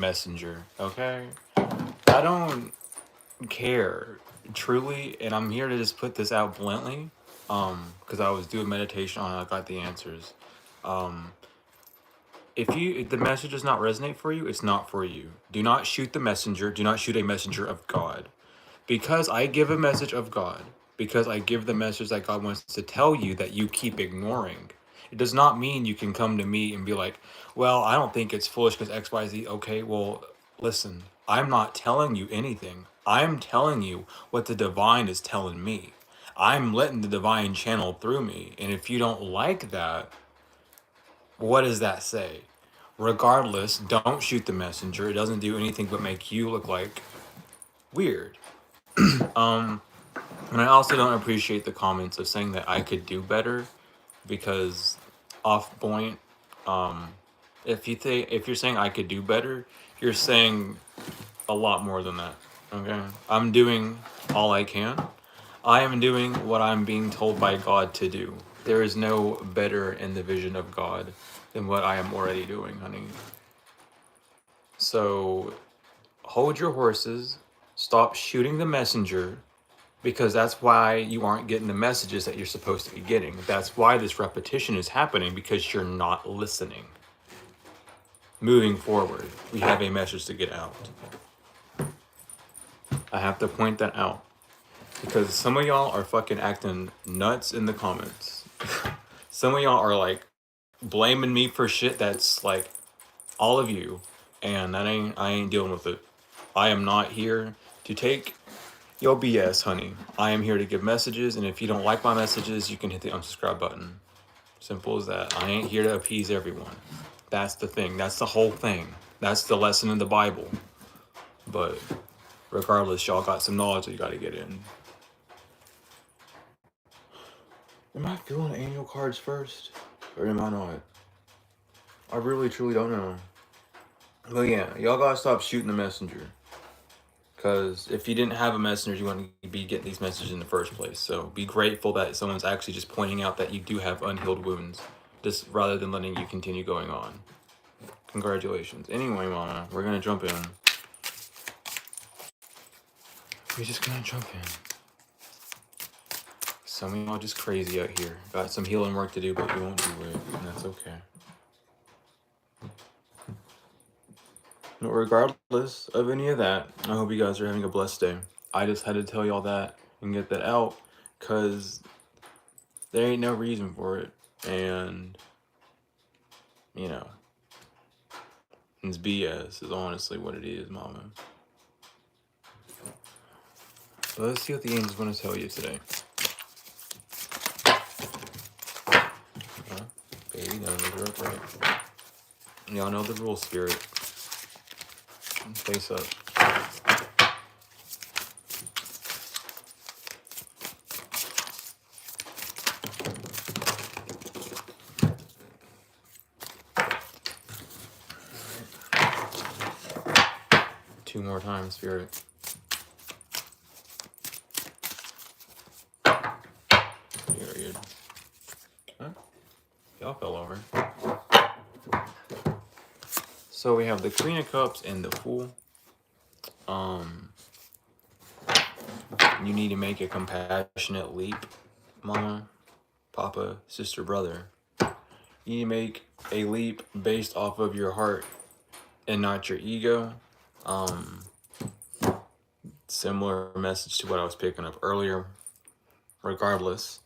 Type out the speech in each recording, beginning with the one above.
messenger, okay? I don't care, truly, and I'm here to just put this out bluntly, because I was doing meditation on it, I got the answers. Um, if the message does not resonate for you, it's not for you. Do not shoot the messenger. Do not shoot a messenger of God. Because I give a message of God, because I give the message that God wants to tell you that you keep ignoring, it does not mean you can come to me and be like, well, I don't think it's foolish because XYZ. Okay, well, listen, I'm not telling you anything. I'm telling you what the divine is telling me. I'm letting the divine channel through me. And if you don't like that, what does that say? Regardless, don't shoot the messenger. It doesn't do anything but make you look like weird. Um, And I also don't appreciate the comments of saying that I could do better, because off point, um, if you're saying I could do better, you're saying a lot more than that. Okay, I'm doing all I can. I am doing what I'm being told by God to do. There is no better in the vision of God than what I am already doing, honey. So hold your horses. Stop shooting the messenger, because that's why you aren't getting the messages that you're supposed to be getting. That's why this repetition is happening, because you're not listening. Moving forward, we have a message to get out. I have to point that out, because some of y'all are fucking acting nuts in the comments. Some of y'all are like blaming me for shit that's like all of you, and I ain't dealing with it. I am not here to take yo BS, honey. I am here to give messages, and if you don't like my messages, you can hit the unsubscribe button. Simple as that. I ain't here to appease everyone. That's the thing. That's the whole thing. That's the lesson in the Bible. But regardless, y'all got some knowledge that you got to get in. Am I feeling angel cards first? Or am I not? I really, truly don't know. But yeah, y'all got to stop shooting the messenger. Because if you didn't have a messenger, you wouldn't be getting these messages in the first place. So be grateful that someone's actually just pointing out that you do have unhealed wounds, just rather than letting you continue going on. Congratulations. Anyway, mama, we're going to jump in. We're just going to jump in. Some of y'all just crazy out here. Got some healing work to do, but you won't do it. And that's okay. But regardless of any of that, I hope you guys are having a blessed day. I just had to tell y'all that and get that out, because there ain't no reason for it. And, you know, it's BS is honestly what it is, mama. So let's see what the angels want to tell you today. Baby, no, they're upright. Y'all know the rule, spirit. Face up. 2 more times, spirit. Period. Huh? Y'all fell over. So we have the Queen of Cups and the Fool. You need to make a compassionate leap, mama, papa, sister, brother. You need to make a leap based off of your heart and not your ego. Similar message to what I was picking up earlier. Regardless.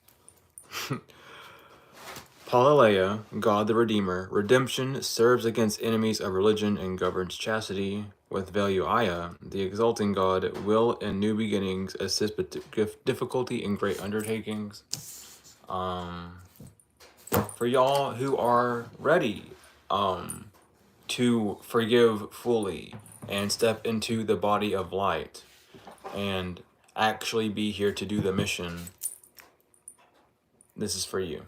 Palalea, God the Redeemer. Redemption serves against enemies of religion and governs chastity. With Valuaya, the exalting God, will in new beginnings assist with difficulty in great undertakings. For y'all who are ready to forgive fully and step into the body of light and actually be here to do the mission, this is for you.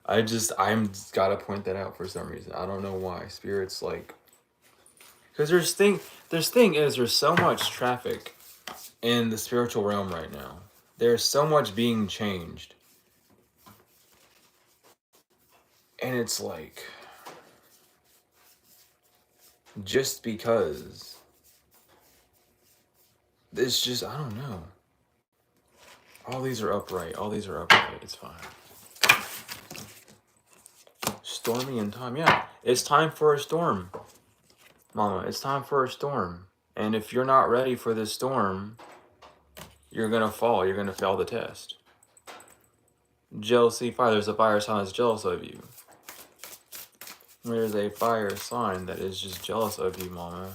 I'm gotta point that out for some reason. I don't know why. Spirit's like, because there's so much traffic in the spiritual realm right now. There's so much being changed. And it's like, just because. It's just, I don't know. All these are upright. All these are upright. It's fine. Stormy in time. Yeah, it's time for a storm, Mama. It's time for a storm. And if you're not ready for this storm, you're going to fall. You're going to fail the test. Jealousy, fire. There's a fire sign that's jealous of you. There's a fire sign that is just jealous of you, Mama.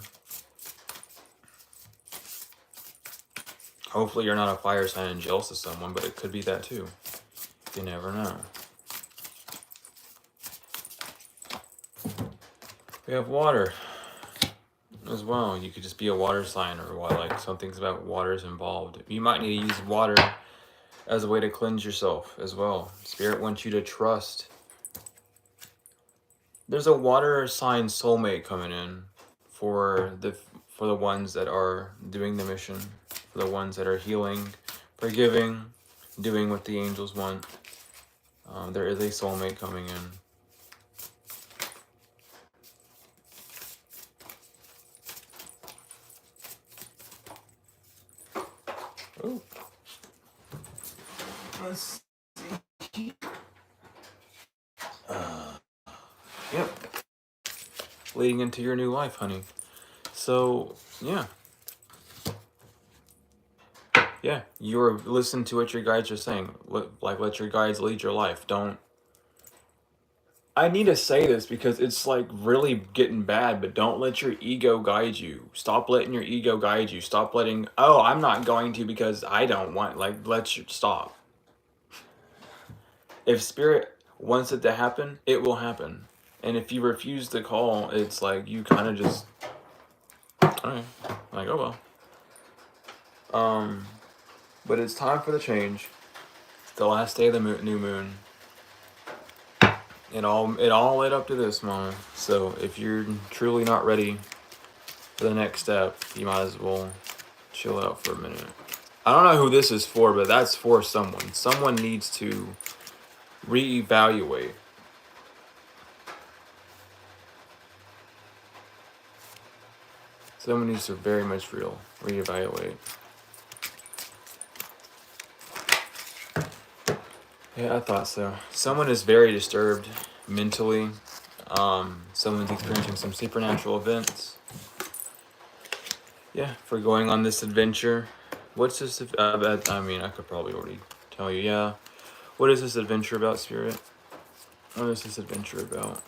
Hopefully you're not a fire sign and jealous of someone, but it could be that too. You never know. We have water as well. You could just be a water sign, or what, like something's about water's involved. You might need to use water as a way to cleanse yourself as well. Spirit wants you to trust. There's a water sign soulmate coming in for the ones that are doing the mission, for the ones that are healing, forgiving, doing what the angels want. There is a soulmate coming in. Oh. Let's see. Yep. Leading into your new life, honey. So, yeah. Yeah, you're listening to what your guides are saying. Let your guides lead your life. Don't. I need to say this because it's like really getting bad, but don't let your ego guide you. Stop letting your ego guide you. Stop letting, oh, I'm not going to because I don't want, stop. If Spirit wants it to happen, it will happen. And if you refuse the call, it's like you kind of just, alright, like, oh well. But it's time for the change. It's the last day of the new moon. It all led up to this, Mama. So if you're truly not ready for the next step, you might as well chill out for a minute. I don't know who this is for, but that's for someone. Someone needs to reevaluate. Someone needs to very much reevaluate. Yeah, I thought so. Someone is very disturbed mentally. Someone's experiencing some supernatural events. Yeah, for going on this adventure. What's this? I mean, I could probably already tell you. Yeah. What is this adventure about, Spirit? What is this adventure about?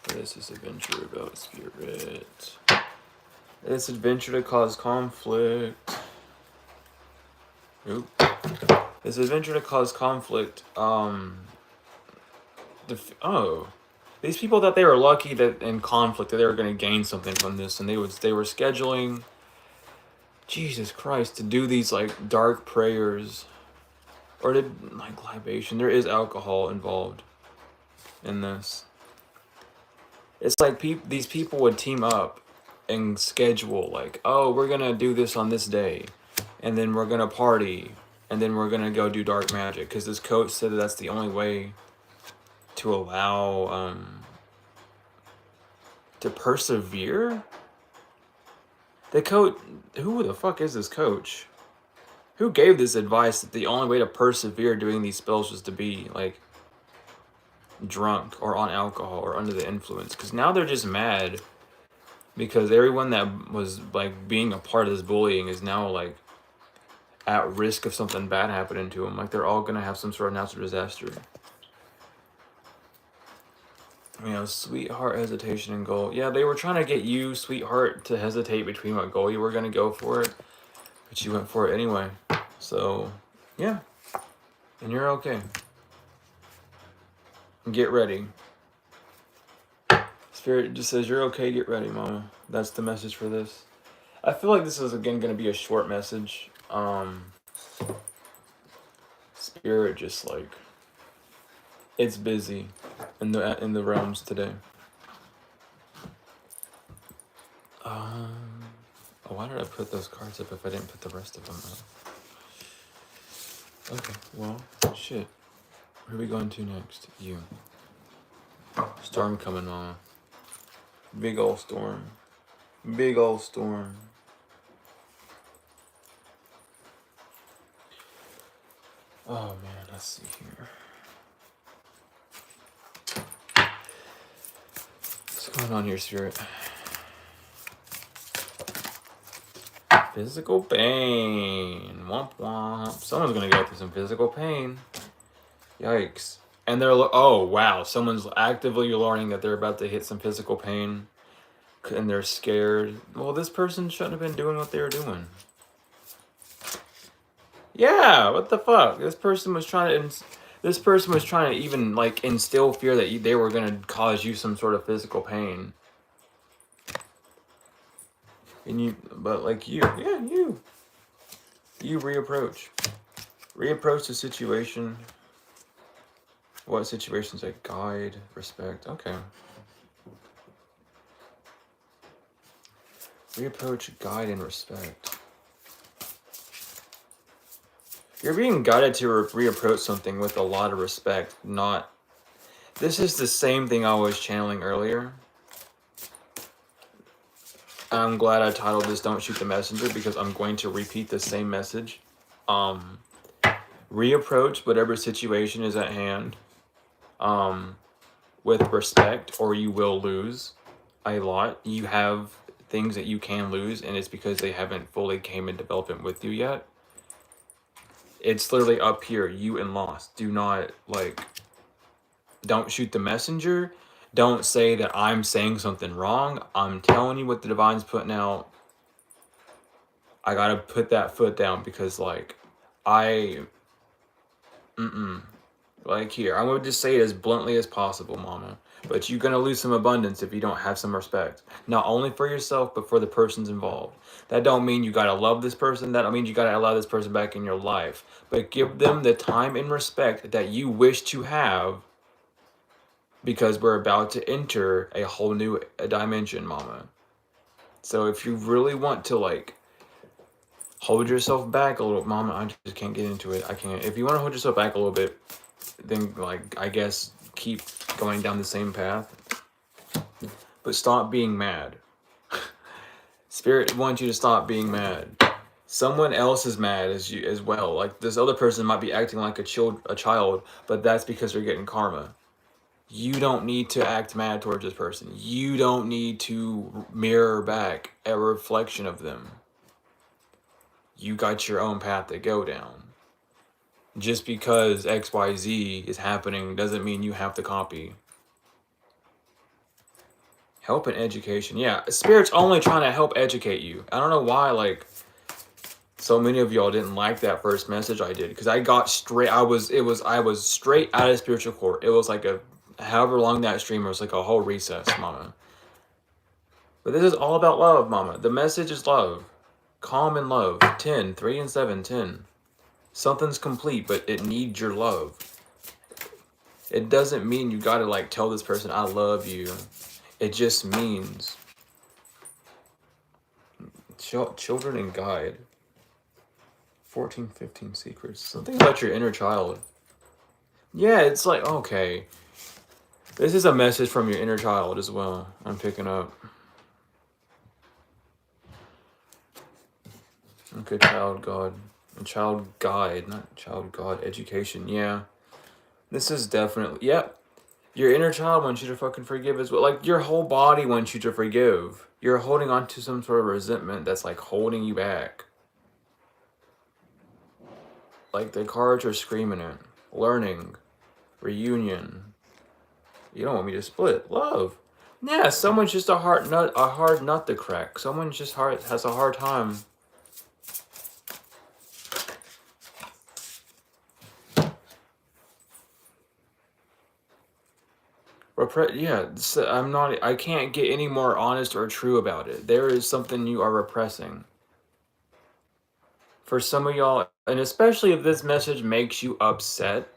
What is this adventure about, Spirit? This adventure to cause conflict. Oop. This adventure to cause conflict. These people thought they were lucky that in conflict that they were going to gain something from this, and they were scheduling, Jesus Christ, to do these like dark prayers, or to like libation. There is alcohol involved in this. It's like these people would team up and schedule like, oh, we're gonna do this on this day, and then we're gonna party, and then we're gonna go do dark magic because this coach said that that's the only way to allow to persevere. The coach, who the fuck is this coach? Who gave this advice that the only way to persevere doing these spells was to be like drunk or on alcohol or under the influence? Because now they're just mad because everyone that was like being a part of this bullying is now like at risk of something bad happening to them. Like they're all gonna have some sort of natural disaster. You know, sweetheart, hesitation, and goal. Yeah, they were trying to get you, sweetheart, to hesitate between what goal you were gonna go for it, but you went for it anyway. So, yeah, and you're okay. Get ready. Spirit just says you're okay. Get ready, Mama. That's the message for this. I feel like this is again gonna be a short message. Spirit just like it's busy in the realms today. Why did I put those cards up if I didn't put the rest of them up? Okay, well, shit. Where are we going to next? You. Storm coming, mama. Big old storm. Big old storm. Oh man, let's see here. What's going on here, Spirit? Physical pain. Womp womp. Someone's gonna go through some physical pain. Yikes. And they're, oh wow, someone's actively learning that they're about to hit some physical pain. And they're scared. Well, this person shouldn't have been doing what they were doing. Yeah, what the fuck? This person was trying to even like instill fear that they were gonna cause you some sort of physical pain. And but like you reapproach the situation. What situations? Like guide, respect. Okay. Reapproach, guide, and respect. You're being guided to reapproach something with a lot of respect, not... This is the same thing I was channeling earlier. I'm glad I titled this Don't Shoot the Messenger, because I'm going to repeat the same message. Reapproach whatever situation is at hand with respect, or you will lose a lot. You have things that you can lose, and it's because they haven't fully came in development with you yet. It's literally up here, you and lost. Do not, like, don't shoot the messenger. Don't say that I'm saying something wrong. I'm telling you what the divine's putting out. I gotta put that foot down because, like, like, here, I'm gonna just say it as bluntly as possible, mama. But you're gonna lose some abundance if you don't have some respect. Not only for yourself, but for the persons involved. That don't mean you gotta love this person. That don't mean you gotta allow this person back in your life. But give them the time and respect that you wish to have, because we're about to enter a whole new dimension, mama. So if you really want to, like, hold yourself back a little, mama, I just can't get into it. I can't. If you want to hold yourself back a little bit, then, like, I guess keep going down the same path. But stop being mad. Spirit wants you to stop being mad. Someone else is mad as well. Like, this other person might be acting like a child, but that's because they're getting karma. You don't need to act mad towards this person. You don't need to mirror back a reflection of them. You got your own path to go down. Just because XYZ is happening doesn't mean you have to copy. Help and education. Yeah, Spirit's only trying to help educate you. I don't know why, like, so many of y'all didn't like that first message I did, because I got straight. I was straight out of spiritual court. It was like however long that stream was, like a whole recess, mama. But this is all about love, mama. The message is love. Calm and love. 10, 3 and 7, 10. Something's complete, but it needs your love. It doesn't mean you gotta, like, tell this person, I love you. It just means children and guide. 14, 15 secrets. Something about your inner child. Yeah, it's like, okay. This is a message from your inner child as well. I'm picking up. Okay, child God. Child guide, not child God. Education, yeah. This is definitely, yep. Your inner child wants you to fucking forgive as well. Like, your whole body wants you to forgive. You're holding on to some sort of resentment that's, like, holding you back. Like, the cards are screaming it. Learning. Reunion. You don't want me to split. Love. Yeah, someone's just a hard nut to crack. Someone just has a hard time. Yeah, I can't get any more honest or true about it. There is something you are repressing. For some of y'all, and especially if this message makes you upset,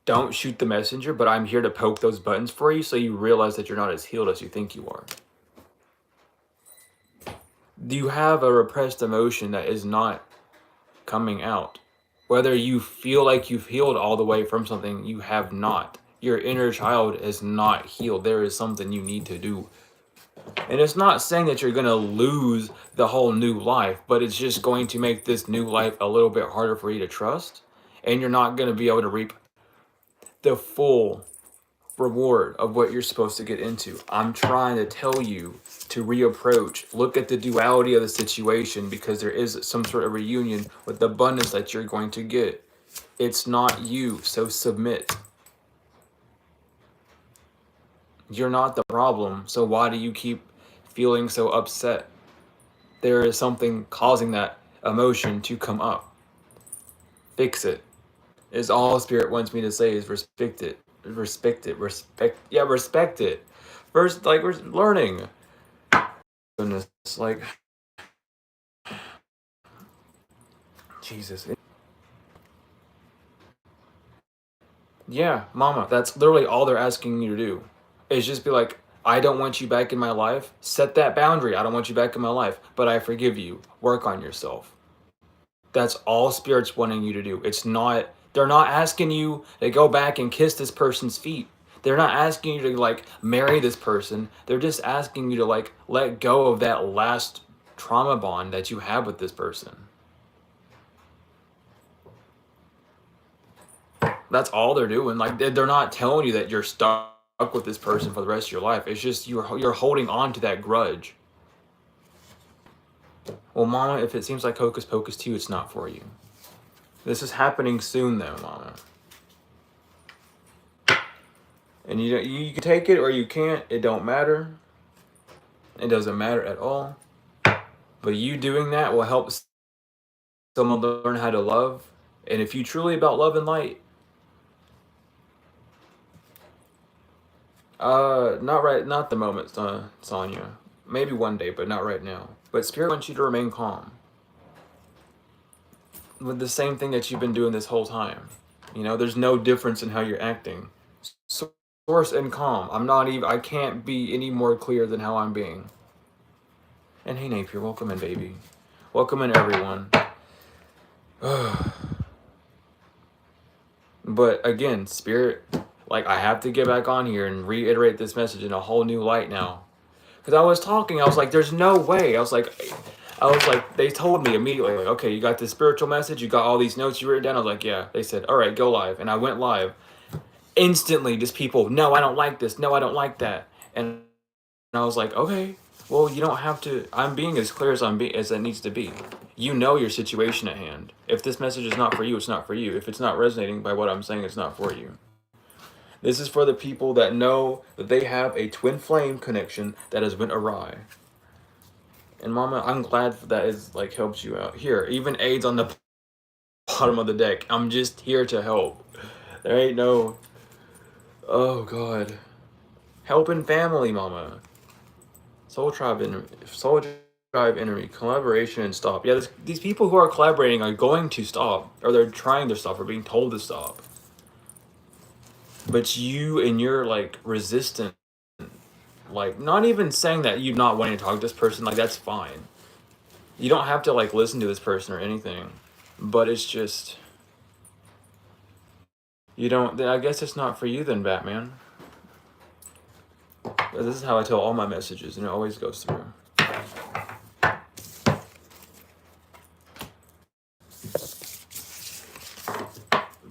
don't shoot the messenger, but I'm here to poke those buttons for you so you realize that you're not as healed as you think you are. You have a repressed emotion that is not coming out. Whether you feel like you've healed all the way from something, you have not. your inner child is not healed. There is something you need to do. And it's not saying that you're going to lose the whole new life, but it's just going to make this new life a little bit harder for you to trust. And you're not going to be able to reap the full reward of what you're supposed to get into. I'm trying to tell you to reapproach, look at the duality of the situation, because there is some sort of reunion with the abundance that you're going to get. It's not you, so submit. You're not the problem, so why do you keep feeling so upset? There is something causing that emotion to come up. Fix it. Is all Spirit wants me to say is respect it. Respect it. Respect it. First, like, we're learning. Goodness, like, Jesus. Yeah, mama, that's literally all they're asking you to do. Is just be like, I don't want you back in my life. Set that boundary. I don't want you back in my life, but I forgive you. Work on yourself. That's all Spirit's wanting you to do. It's not, they're not asking you to go back and kiss this person's feet. They're not asking you to, like, marry this person. They're just asking you to, like, let go of that last trauma bond that you have with this person. That's all they're doing. Like, they're not telling you that you're stuck with this person for the rest of your life. It's just you're holding on to that grudge. Well, mama, if it seems like hocus pocus to you, it's not for you. This is happening soon, though, mama. And you can take it or you can't. It don't matter. It doesn't matter at all. But you doing that will help someone learn how to love. And if you truly about love and light, not the moment, Sonya. Maybe one day, but not right now. But Spirit wants you to remain calm. With the same thing that you've been doing this whole time. You know, there's no difference in how you're acting. Source and calm. I can't be any more clear than how I'm being. And hey, Napier, welcome in, baby. Welcome in, everyone. But again, Spirit, like, I have to get back on here and reiterate this message in a whole new light now. Because I was talking, I was like, there's no way. I was like, they told me immediately, like, okay, you got this spiritual message, you got all these notes you wrote down. I was like, yeah. They said, all right, go live. And I went live. Instantly, just people, no, I don't like this. No, I don't like that. And I was like, okay, well, you don't have to. I'm being as clear as as it needs to be. You know your situation at hand. If this message is not for you, it's not for you. If it's not resonating by what I'm saying, it's not for you. This is for the people that know that they have a twin flame connection that has went awry. And mama, I'm glad that is, like, helps you out. Here, even AIDS on the bottom of the deck. I'm just here to help. There ain't no, oh God. Helping family, mama. Soul Tribe Enemy, collaboration and stop. Yeah, these people who are collaborating are going to stop, or they're trying to stop, or being told to stop. But you and your, like, resistant, like, not even saying that you're not wanting to talk to this person, like, that's fine. You don't have to, like, listen to this person or anything. But it's just, you don't, I guess it's not for you then, Batman. But this is how I tell all my messages, and it always goes through.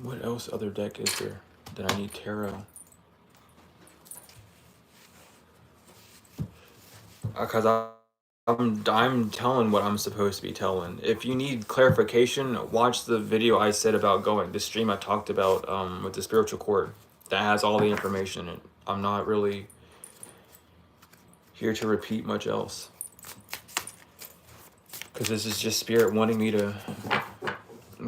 What else other deck is there that I need tarot? Because I'm telling what I'm supposed to be telling. If you need clarification, watch the video I said about going. The stream I talked about with the spiritual cord. That has all the information in it. I'm not really here to repeat much else. Because this is just Spirit wanting me to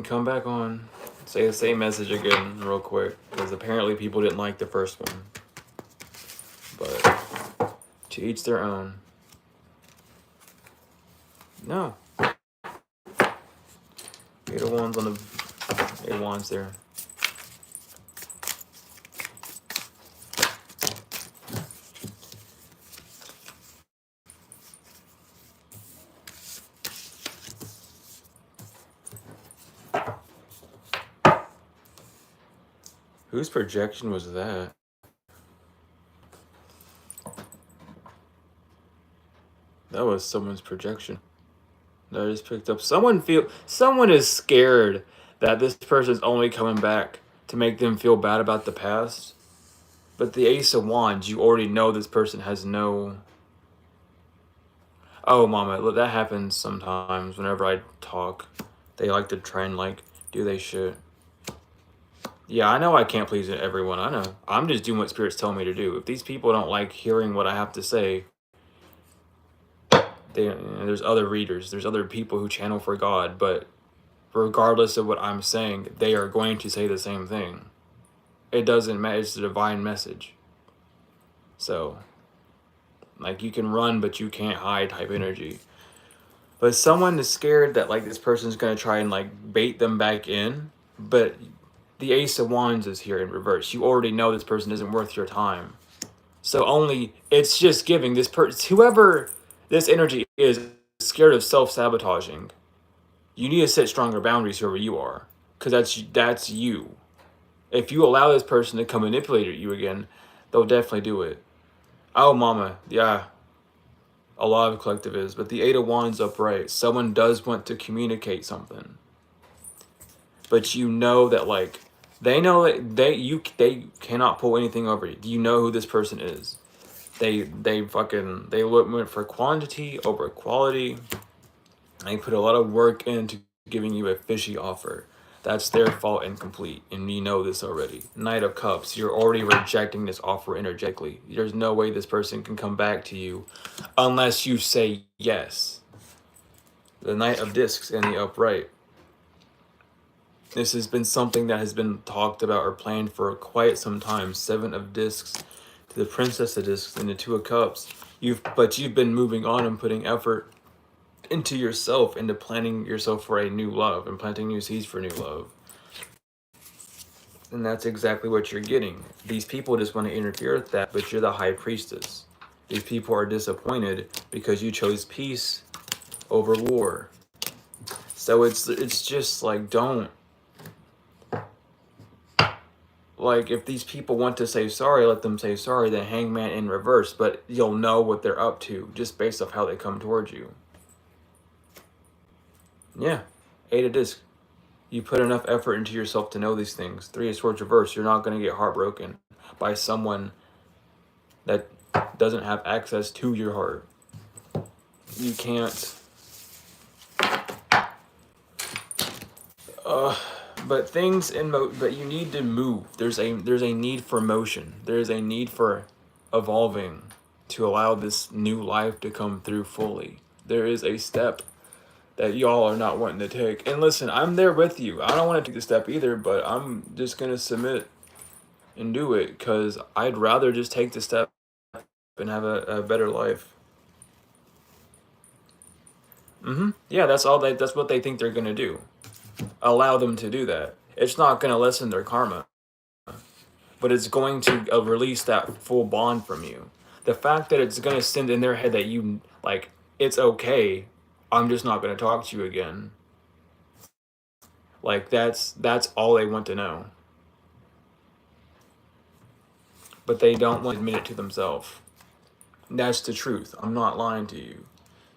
come back on. Say the same message again real quick. Because apparently people didn't like the first one. But to each their own. No. Eight of Wands on the Eight of Wands there. Whose projection was that? That was someone's projection. That I just picked up. Someone is scared that this person's only coming back to make them feel bad about the past. But the Ace of Wands, you already know this person has no. Oh, mama, look, that happens sometimes whenever I talk. They like to try and like do they shit. Yeah, I know I can't please everyone. I know. I'm just doing what spirits tell me to do. If these people don't like hearing what I have to say, there's other readers, there's other people who channel for God, but regardless of what I'm saying, they are going to say the same thing. It doesn't matter. It's a divine message. So, like, you can run, but you can't hide type energy. But someone is scared that, like, this person's going to try and, like, bait them back in. But the Ace of Wands is here in reverse. You already know this person isn't worth your time. So it's just giving this person, whoever this energy is scared of self-sabotaging. You need to set stronger boundaries whoever you are. Because that's you. If you allow this person to come manipulate you again, they'll definitely do it. Oh, mama, yeah. A lot of collective is, but the Eight of Wands upright. Someone does want to communicate something. But you know that, like, they know that they cannot pull anything over you. Do you know who this person is? They went for quantity over quality. They put a lot of work into giving you a fishy offer. That's their fault and complete, and you know this already. Knight of Cups, you're already rejecting this offer energetically. There's no way this person can come back to you unless you say yes. The Knight of Discs and the upright. This has been something that has been talked about or planned for quite some time. Seven of Discs to the Princess of Discs and the Two of Cups. You've been moving on and putting effort into yourself, into planning yourself for a new love and planting new seeds for new love. And that's exactly what you're getting. These people just want to interfere with that, but you're the High Priestess. These people are disappointed because you chose peace over war. So it's just like, don't. Like, if these people want to say sorry, let them say sorry, then Hangman in reverse, but you'll know what they're up to just based off how they come towards you. Yeah, Eight of Discs. You put enough effort into yourself to know these things. Three of Swords reverse. You're not going to get heartbroken by someone that doesn't have access to your heart. You can't. But you need to move. There's a need for motion. There's a need for evolving to allow this new life to come through fully. There is a step that y'all are not wanting to take. And listen, I'm there with you. I don't want to take the step either, but I'm just going to submit and do it because I'd rather just take the step and have a better life. Yeah, that's what they think they're going to do. Allow them to do that. It's not going to lessen their karma, but it's going to release that full bond from you. The fact that it's going to send in their head that you, like, it's okay, I'm just not going to talk to you again. Like, that's all they want to know. But they don't want to admit it to themselves. That's the truth. I'm not lying to you.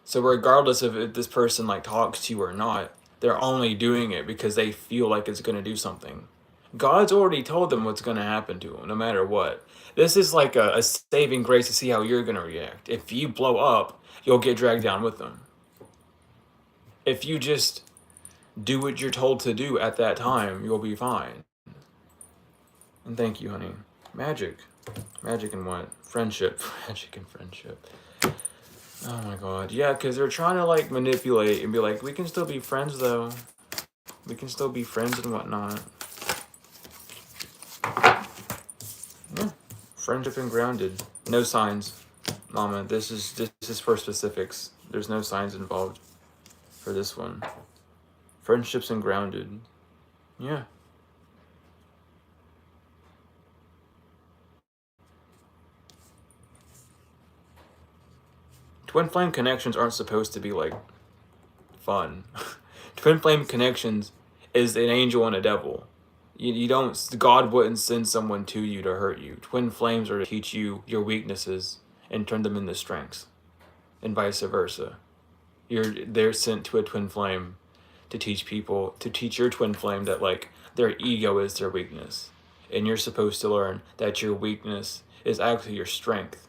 So regardless of if this person, like, talks to you or not, they're only doing it because they feel like it's going to do something. God's already told them what's going to happen to them, no matter what. This is like a saving grace to see how you're going to react. If you blow up, you'll get dragged down with them. If you just do what you're told to do at that time, you'll be fine. And thank you, honey. Magic. Magic and what? Friendship. Magic and friendship. Oh my god. Yeah, because they're trying to, like, manipulate and be like, we can still be friends, though. We can still be friends and whatnot. Yeah. Friendship and grounded. No signs. Mama, this is for specifics. There's no signs involved for this one. Friendships and grounded. Yeah. Twin flame connections aren't supposed to be, like, fun. Twin flame connections is an angel and a devil. You don't, God wouldn't send someone to you to hurt you. Twin flames are to teach you your weaknesses and turn them into strengths, and vice versa. They're sent to a twin flame to teach people, to teach your twin flame that like their ego is their weakness. And you're supposed to learn that your weakness is actually your strength,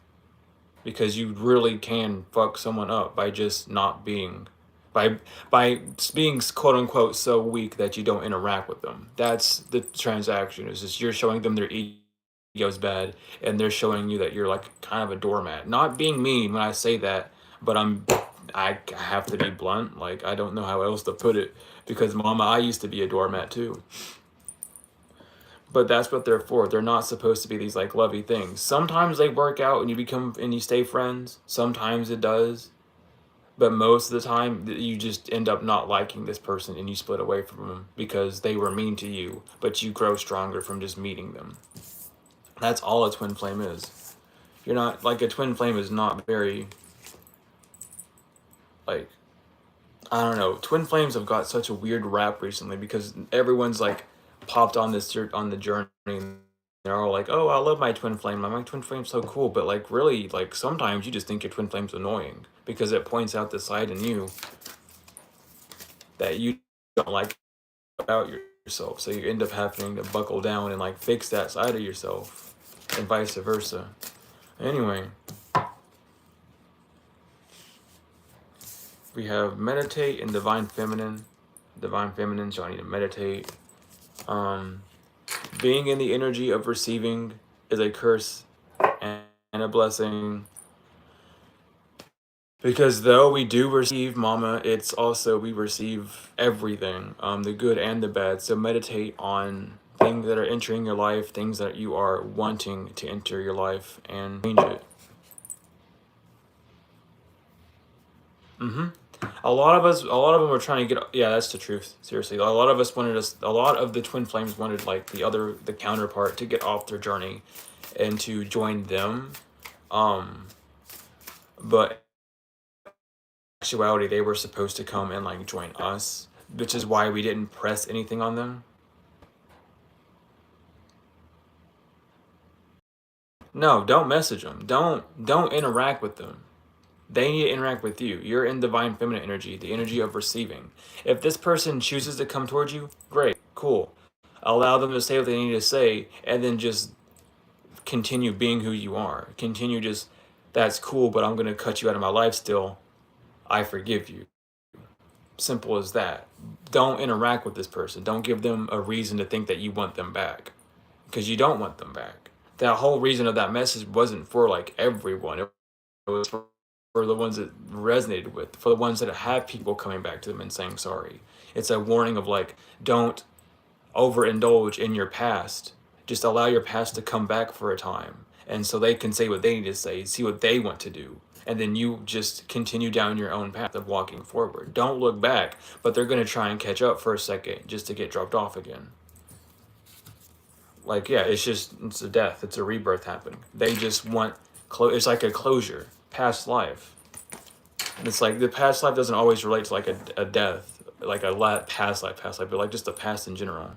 because you really can fuck someone up by just not being, by by being quote unquote so weak that you don't interact with them. That's the transaction. Is just you're showing them their ego's bad, and they're showing you that you're like kind of a doormat. Not being mean when I say that, but I have to be blunt. Like, I don't know how else to put it, because mama, I used to be a doormat too. But that's what they're for. They're not supposed to be these like lovey things. Sometimes they work out and you stay friends. Sometimes it does. But most of the time you just end up not liking this person and you split away from them because they were mean to you, but you grow stronger from just meeting them. That's all a twin flame is. You're not like, a twin flame is not very, like, I don't know. Twin flames have got such a weird rap recently because everyone's like popped on the journey. And they're all like, "Oh, I love my twin flame. My twin flame's so cool." But like, really, like sometimes you just think your twin flame's annoying because it points out the side in you that you don't like about yourself. So you end up having to buckle down and like fix that side of yourself, and vice versa. Anyway, we have meditate and divine feminine. Divine feminine, so I need to meditate. Being in the energy of receiving is a curse and a blessing, because though we do receive, mama, it's also we receive everything, the good and the bad. So meditate on things that are entering your life, things that you are wanting to enter your life, and change it. A lot of them were trying to get. Yeah, that's the truth. Seriously, a lot of us wanted us. A lot of the twin flames wanted like the counterpart to get off their journey, and to join them. But in actuality, they were supposed to come and like join us, which is why we didn't press anything on them. No, don't message them. Don't interact with them. They need to interact with you. You're in divine feminine energy, the energy of receiving. If this person chooses to come towards you, great, cool. Allow them to say what they need to say, and then just continue being who you are. Continue just, that's cool, but I'm going to cut you out of my life still. I forgive you. Simple as that. Don't interact with this person. Don't give them a reason to think that you want them back, because you don't want them back. That whole reason of that message wasn't for like everyone. It was for the ones that resonated with, for the ones that have people coming back to them and saying sorry. It's a warning of like, don't overindulge in your past. Just allow your past to come back for a time, and so they can say what they need to say, see what they want to do, and then you just continue down your own path of walking forward. Don't look back, but they're going to try and catch up for a second just to get dropped off again. Like, yeah, it's a death, it's a rebirth happening. They just want it's like a closure, past life. And it's like the past life doesn't always relate to like a death, like a past life, but like just the past in general.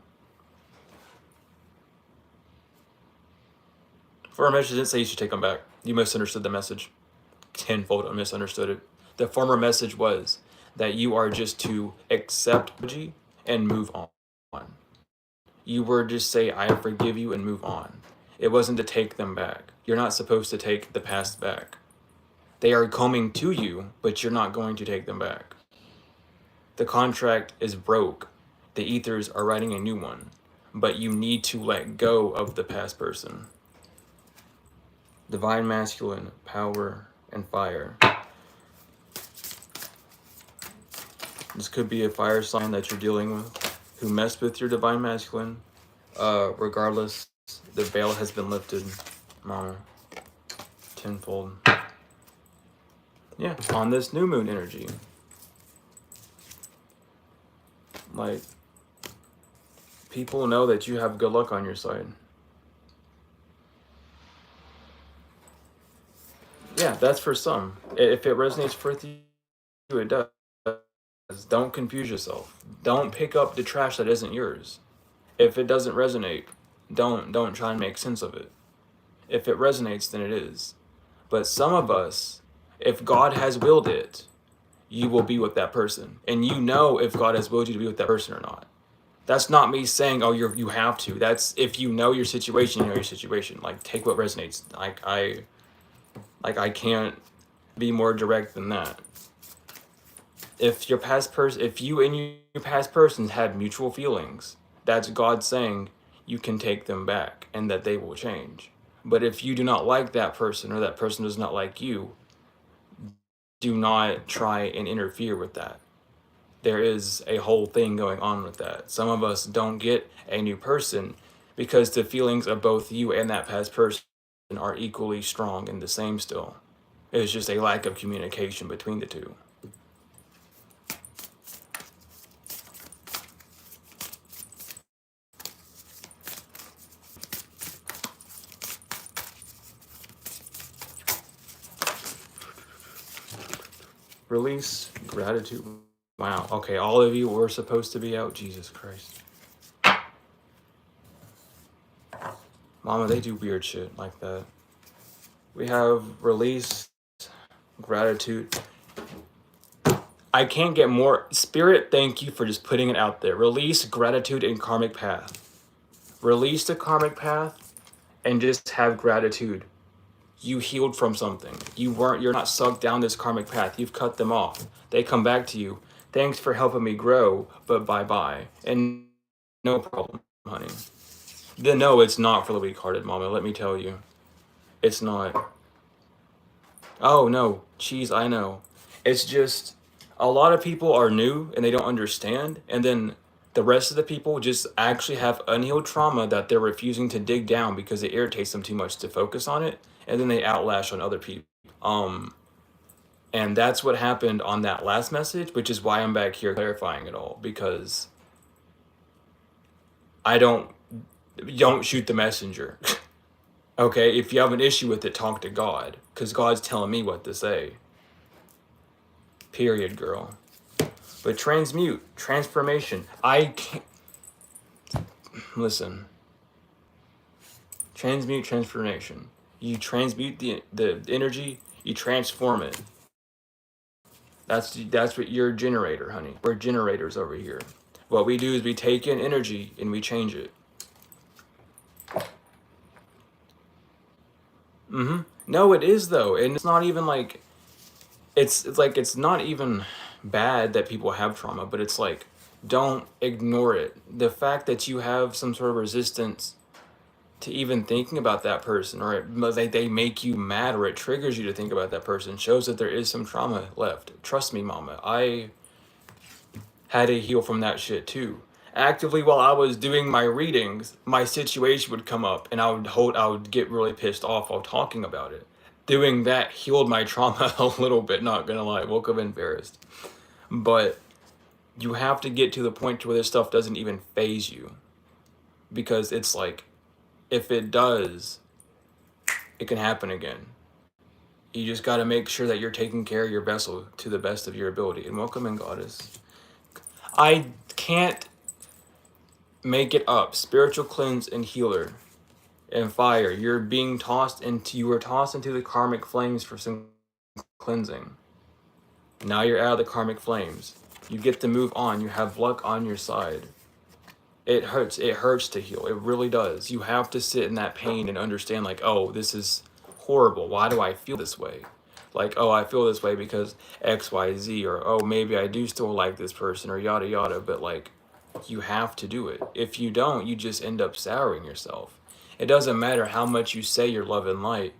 For our message didn't say you should take them back. You misunderstood the message. Tenfold I misunderstood it. The former message was that you are just to accept and move on. You were just say, I forgive you, and move on. It wasn't to take them back. You're not supposed to take the past back. They are coming to you, but you're not going to take them back. The contract is broke. The ethers are writing a new one, but you need to let go of the past person. Divine masculine, power, and fire. This could be a fire sign that you're dealing with, who messed with your divine masculine. Regardless, the veil has been lifted, mama. Tenfold. Yeah, on this new moon energy. Like, people know that you have good luck on your side. Yeah, that's for some. If it resonates for you, it does. Don't confuse yourself. Don't pick up the trash that isn't yours. If it doesn't resonate, don't try and make sense of it. If it resonates, then it is. But some of us, if God has willed it, you will be with that person. And you know if God has willed you to be with that person or not. That's not me saying, oh, you have to. That's if you know your situation, you know your situation. Like, take what resonates. I can't be more direct than that. If if you and your past persons had mutual feelings, that's God saying you can take them back and that they will change. But if you do not like that person or that person does not like you, do not try and interfere with that. There is a whole thing going on with that. Some of us don't get a new person because the feelings of both you and that past person are equally strong and the same still. It's just a lack of communication between the two. Release gratitude. Wow. Okay, all of you were supposed to be out. Jesus Christ. Mama, they do weird shit like that. We have release gratitude. I can't get more. Spirit, thank you for just putting it out there. Release gratitude and karmic path. Release the karmic path and just have gratitude. You healed from something. You're not sucked down this karmic path. You've cut them off. They come back to you. Thanks for helping me grow, but bye-bye. And no problem, honey. No, it's not for the weak-hearted, Mama. Let me tell you. It's not. Oh, no. Cheese, I know. It's just a lot of people are new and they don't understand. And then the rest of the people just actually have unhealed trauma that they're refusing to dig down because it irritates them too much to focus on it. And then they outlash on other people. And that's what happened on that last message, which is why I'm back here clarifying it all, because don't shoot the messenger. Okay, if you have an issue with it, talk to God, because God's telling me what to say. Period, girl. But transmute, transformation. I can't listen. Transmute, transformation. You transmute the energy, you transform it. That's what you're a generator, honey. We're generators over here. What we do is we take in energy and we change it. No, it is though, and it's not even like it's not even bad that people have trauma, but it's like, don't ignore it. The fact that you have some sort of resistance to even thinking about that person, or they make you mad, or it triggers you to think about that person, shows that there is some trauma left. Trust me, Mama, I had to heal from that shit too. Actively, while I was doing my readings, my situation would come up and I would get really pissed off while talking about it. Doing that healed my trauma a little bit, not gonna lie. Woke up embarrassed. But you have to get to the point where this stuff doesn't even phase you. Because it's like, if it does, it can happen again. You just gotta make sure that you're taking care of your vessel to the best of your ability. And welcome in, Goddess. I can't make it up. Spiritual cleanse and healer and fire. You were tossed into the karmic flames for some cleansing. Now you're out of the karmic flames. You get to move on. You have luck on your side. It hurts. It hurts to heal. It really does. You have to sit in that pain and understand, like, oh, this is horrible. Why do I feel this way? Like, oh, I feel this way because X, Y, Z, or oh, maybe I do still like this person, or yada, yada. But like, you have to do it. If you don't, you just end up souring yourself. It doesn't matter how much you say you're love and light.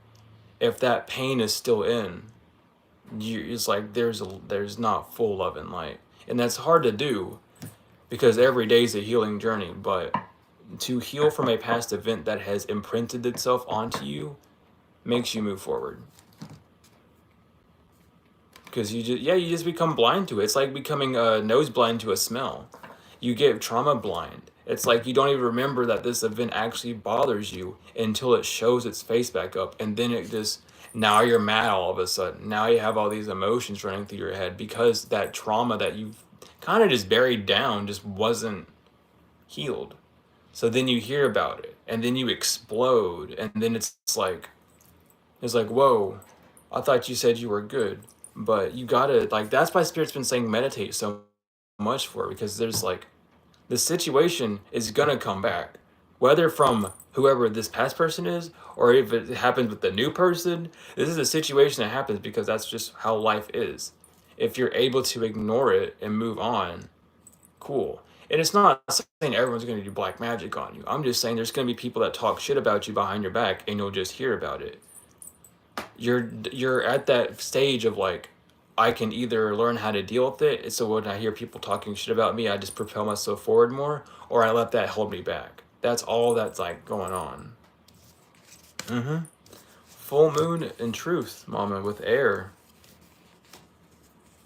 If that pain is still in, it's like there's not full love and light. And that's hard to do because every day is a healing journey. But to heal from a past event that has imprinted itself onto you makes you move forward. Because you just become blind to it. It's like becoming nose blind to a smell. You get trauma blind. It's like you don't even remember that this event actually bothers you until it shows its face back up. And then now you're mad all of a sudden. Now you have all these emotions running through your head because that trauma that you've kind of just buried down just wasn't healed. So then you hear about it, and then you explode, and then it's like, whoa, I thought you said you were good, but you gotta, like, that's why Spirit's been saying meditate so much for, because there's like, the situation is gonna come back, whether from whoever this past person is, or if it happens with the new person. This is a situation that happens because that's just how life is. If you're able to ignore it and move on, cool. And it's not saying everyone's going to do black magic on you. I'm just saying there's going to be people that talk shit about you behind your back, and you'll just hear about it. You're at that stage of like, I can either learn how to deal with it, so when I hear people talking shit about me, I just propel myself forward more, or I let that hold me back. That's all that's like going on. Full moon and truth, mama, with air.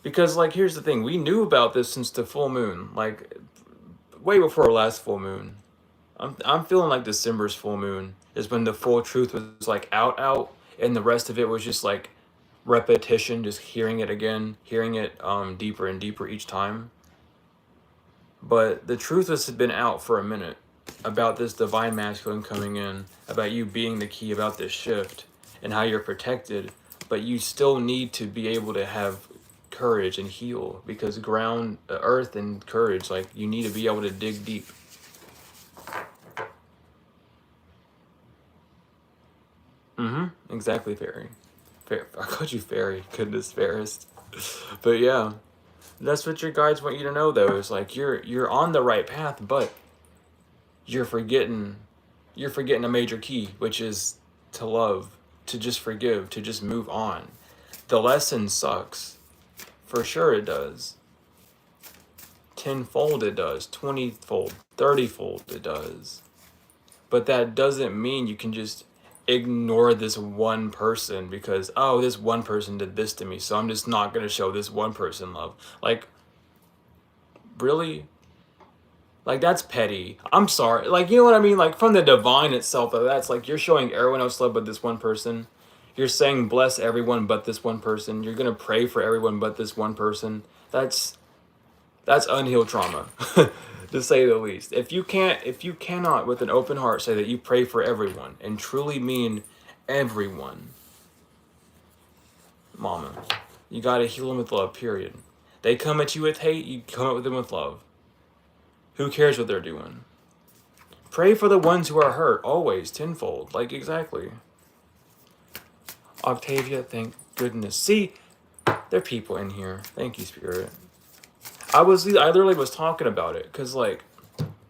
Because like, here's the thing, we knew about this since the full moon, like way before our last full moon. I'm feeling like December's full moon is when the full truth was like out, and the rest of it was just like repetition, just hearing it again, hearing it deeper and deeper each time. But the truth has been out for a minute about this divine masculine coming in, about you being the key, about this shift and how you're protected, but you still need to be able to have courage and heal, because ground, earth and courage, like, you need to be able to dig deep. Exactly, fairy. I called you fairy. Goodness, fairest. But yeah, that's what your guides want you to know, though. Is like, you're on the right path, but you're forgetting a major key, which is to love, to just forgive, to just move on. The lesson sucks, for sure it does. 10-fold it does, 20-fold, 30-fold it does. But that doesn't mean you can just ignore this one person because, oh, this one person did this to me, so I'm just not going to show this one person love. Like, really? Like, that's petty. I'm sorry. Like, you know what I mean? Like, from the divine itself, that's like, you're showing everyone else love but this one person. You're saying bless everyone but this one person. You're going to pray for everyone but this one person. That's unhealed trauma, to say the least. If you cannot with an open heart say that you pray for everyone and truly mean everyone, mama, you gotta heal them with love, period. They come at you with hate, you come at them with love. Who cares what they're doing? Pray for the ones who are hurt, always, tenfold. Like, exactly. Octavia, thank goodness. See, there are people in here. Thank you, Spirit. I literally was talking about it, because, like,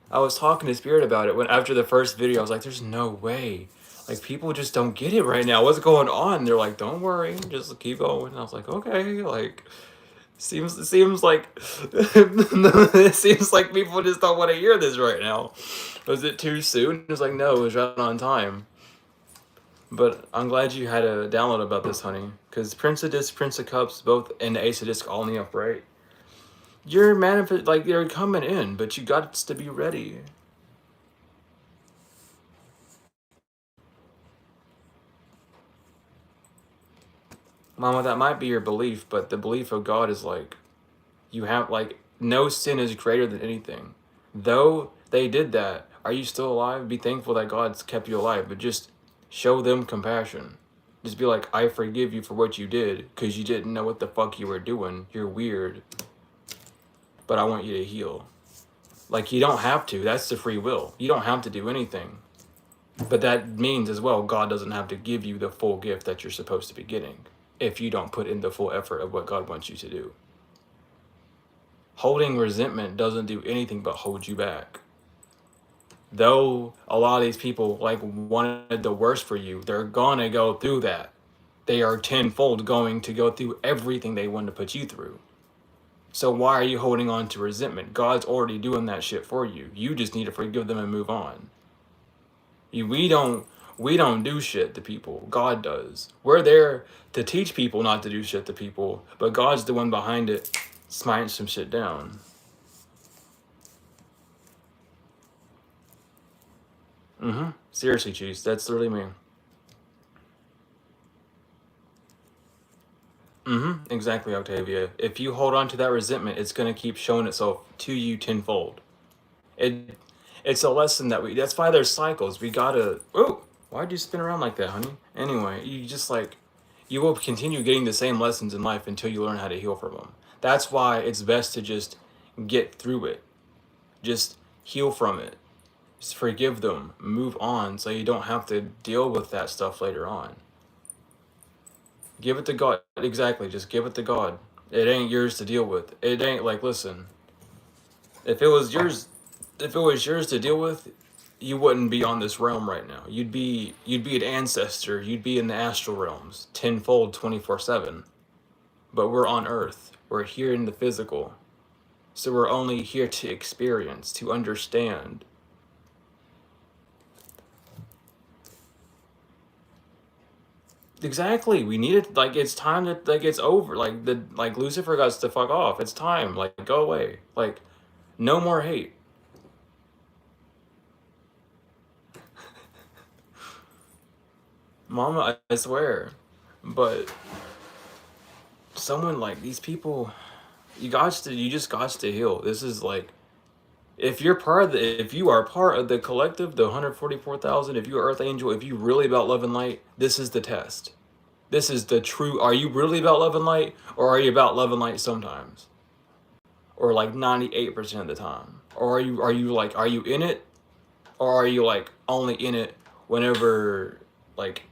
I was talking to Spirit about it when, after the first video, I was like, there's no way. Like, people just don't get it right now. What's going on? They're like, don't worry, just keep going. And I was like, okay, like, seems like, it seems like people just don't want to hear this right now. Was it too soon? It was like, no, it was right on time. But I'm glad you had a download about this, honey. Because Prince of Disc, Prince of Cups, both, and the Ace of Disc all in the upright. You're like, they're coming in, but you got to be ready. Mama, that might be your belief, but the belief of God is like, you have, like, no sin is greater than anything. Though they did that, are you still alive? Be thankful that God's kept you alive, but just show them compassion. Just be like, I forgive you for what you did, because you didn't know what the fuck you were doing. You're weird. But I want you to heal. Like, you don't have to. That's the free will. You don't have to do anything. But that means as well, God doesn't have to give you the full gift that you're supposed to be getting if you don't put in the full effort of what God wants you to do. Holding resentment doesn't do anything but hold you back. Though a lot of these people, like, wanted the worst for you, they're gonna go through that. They are tenfold going to go through everything they want to put you through. So why are you holding on to resentment? God's already doing that shit for you. You just need to forgive them and move on. We don't do shit to people. God does. We're there to teach people not to do shit to people, but God's the one behind it, smiting some shit down. Seriously, Cheese, that's literally me. Exactly, Octavia. If you hold on to that resentment, it's gonna keep showing itself to you tenfold. it's a lesson that that's why there's cycles. We gotta, oh, why'd you spin around like that, honey? Anyway, you just like, you will continue getting the same lessons in life until you learn how to heal from them. That's why it's best to just get through it. Just heal from it. Just forgive them. Move on so you don't have to deal with that stuff later on. Give it to God. Exactly. Just give it to God. It ain't yours to deal with. It ain't like, listen, if it was yours to deal with, you wouldn't be on this realm right now. You'd be an ancestor. You'd be in the astral realms, tenfold, 24/7. But we're on Earth. We're here in the physical. So we're only here to experience, to understand. Exactly. We need it. Like, it's time that, like, it's over. Like Lucifer got to fuck off. It's time. Like, go away. Like, no more hate. Mama, I swear. But someone like these people, you just got to heal. This is like, if you are part of the collective, the 144,000, if you're Earth Angel, if you really about love and light, this is the test. This is the true, are you really about love and light, or are you about love and light sometimes? Or like 98% of the time? Or are you in it? Or are you like only in it whenever like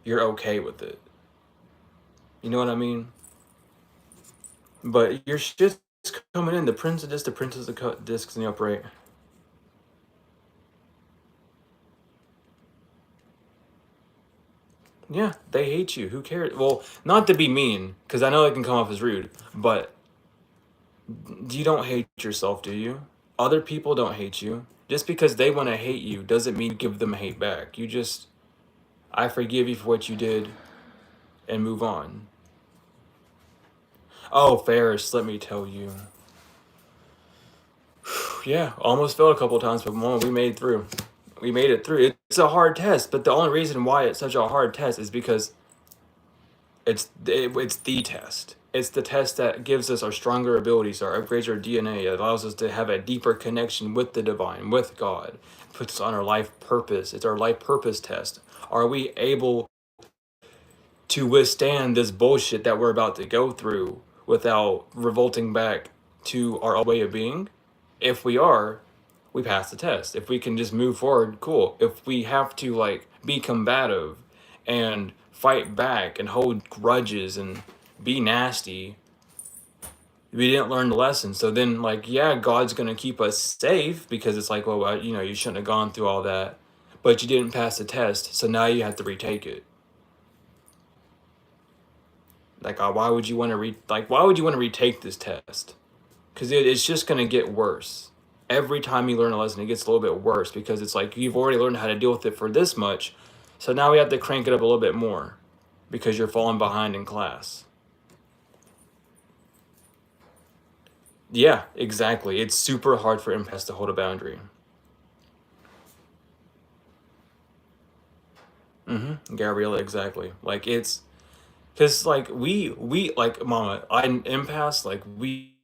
you're okay with it? You know what I mean? But your shit's coming in. The Prince of this, the Princess of discs in the upright. Yeah, they hate you. Who cares? Well, not to be mean, because I know it can come off as rude, but you don't hate yourself, do you? Other people don't hate you. Just because they want to hate you doesn't mean you give them hate back. You just, I forgive you for what you did and move on. Oh, Ferris, let me tell you. Yeah, almost failed a couple of times, but Mama, we made it through. We made it through. It's a hard test, but the only reason why it's such a hard test is because it's the test. It's the test that gives us our stronger abilities, our upgrades our DNA. It allows us to have a deeper connection with the divine, with God. It puts us on our life purpose. It's our life purpose test. Are we able to withstand this bullshit that we're about to go through without revolting back to our old way of being? If we are, we pass the test. If we can just move forward, cool. If we have to like be combative and fight back and hold grudges and be nasty, we didn't learn the lesson. So then, like, yeah, God's gonna keep us safe because it's like, well, you know, you shouldn't have gone through all that, but you didn't pass the test, so now you have to retake it. Like, why would you want to why would you want to retake this test? Because it's just gonna get worse. Every time you learn a lesson, it gets a little bit worse because it's like you've already learned how to deal with it for this much, so now we have to crank it up a little bit more because you're falling behind in class. Yeah, exactly. It's super hard for empaths to hold a boundary. Gabriella, exactly. Like, it's because like we like, Mama, I'm empaths, like we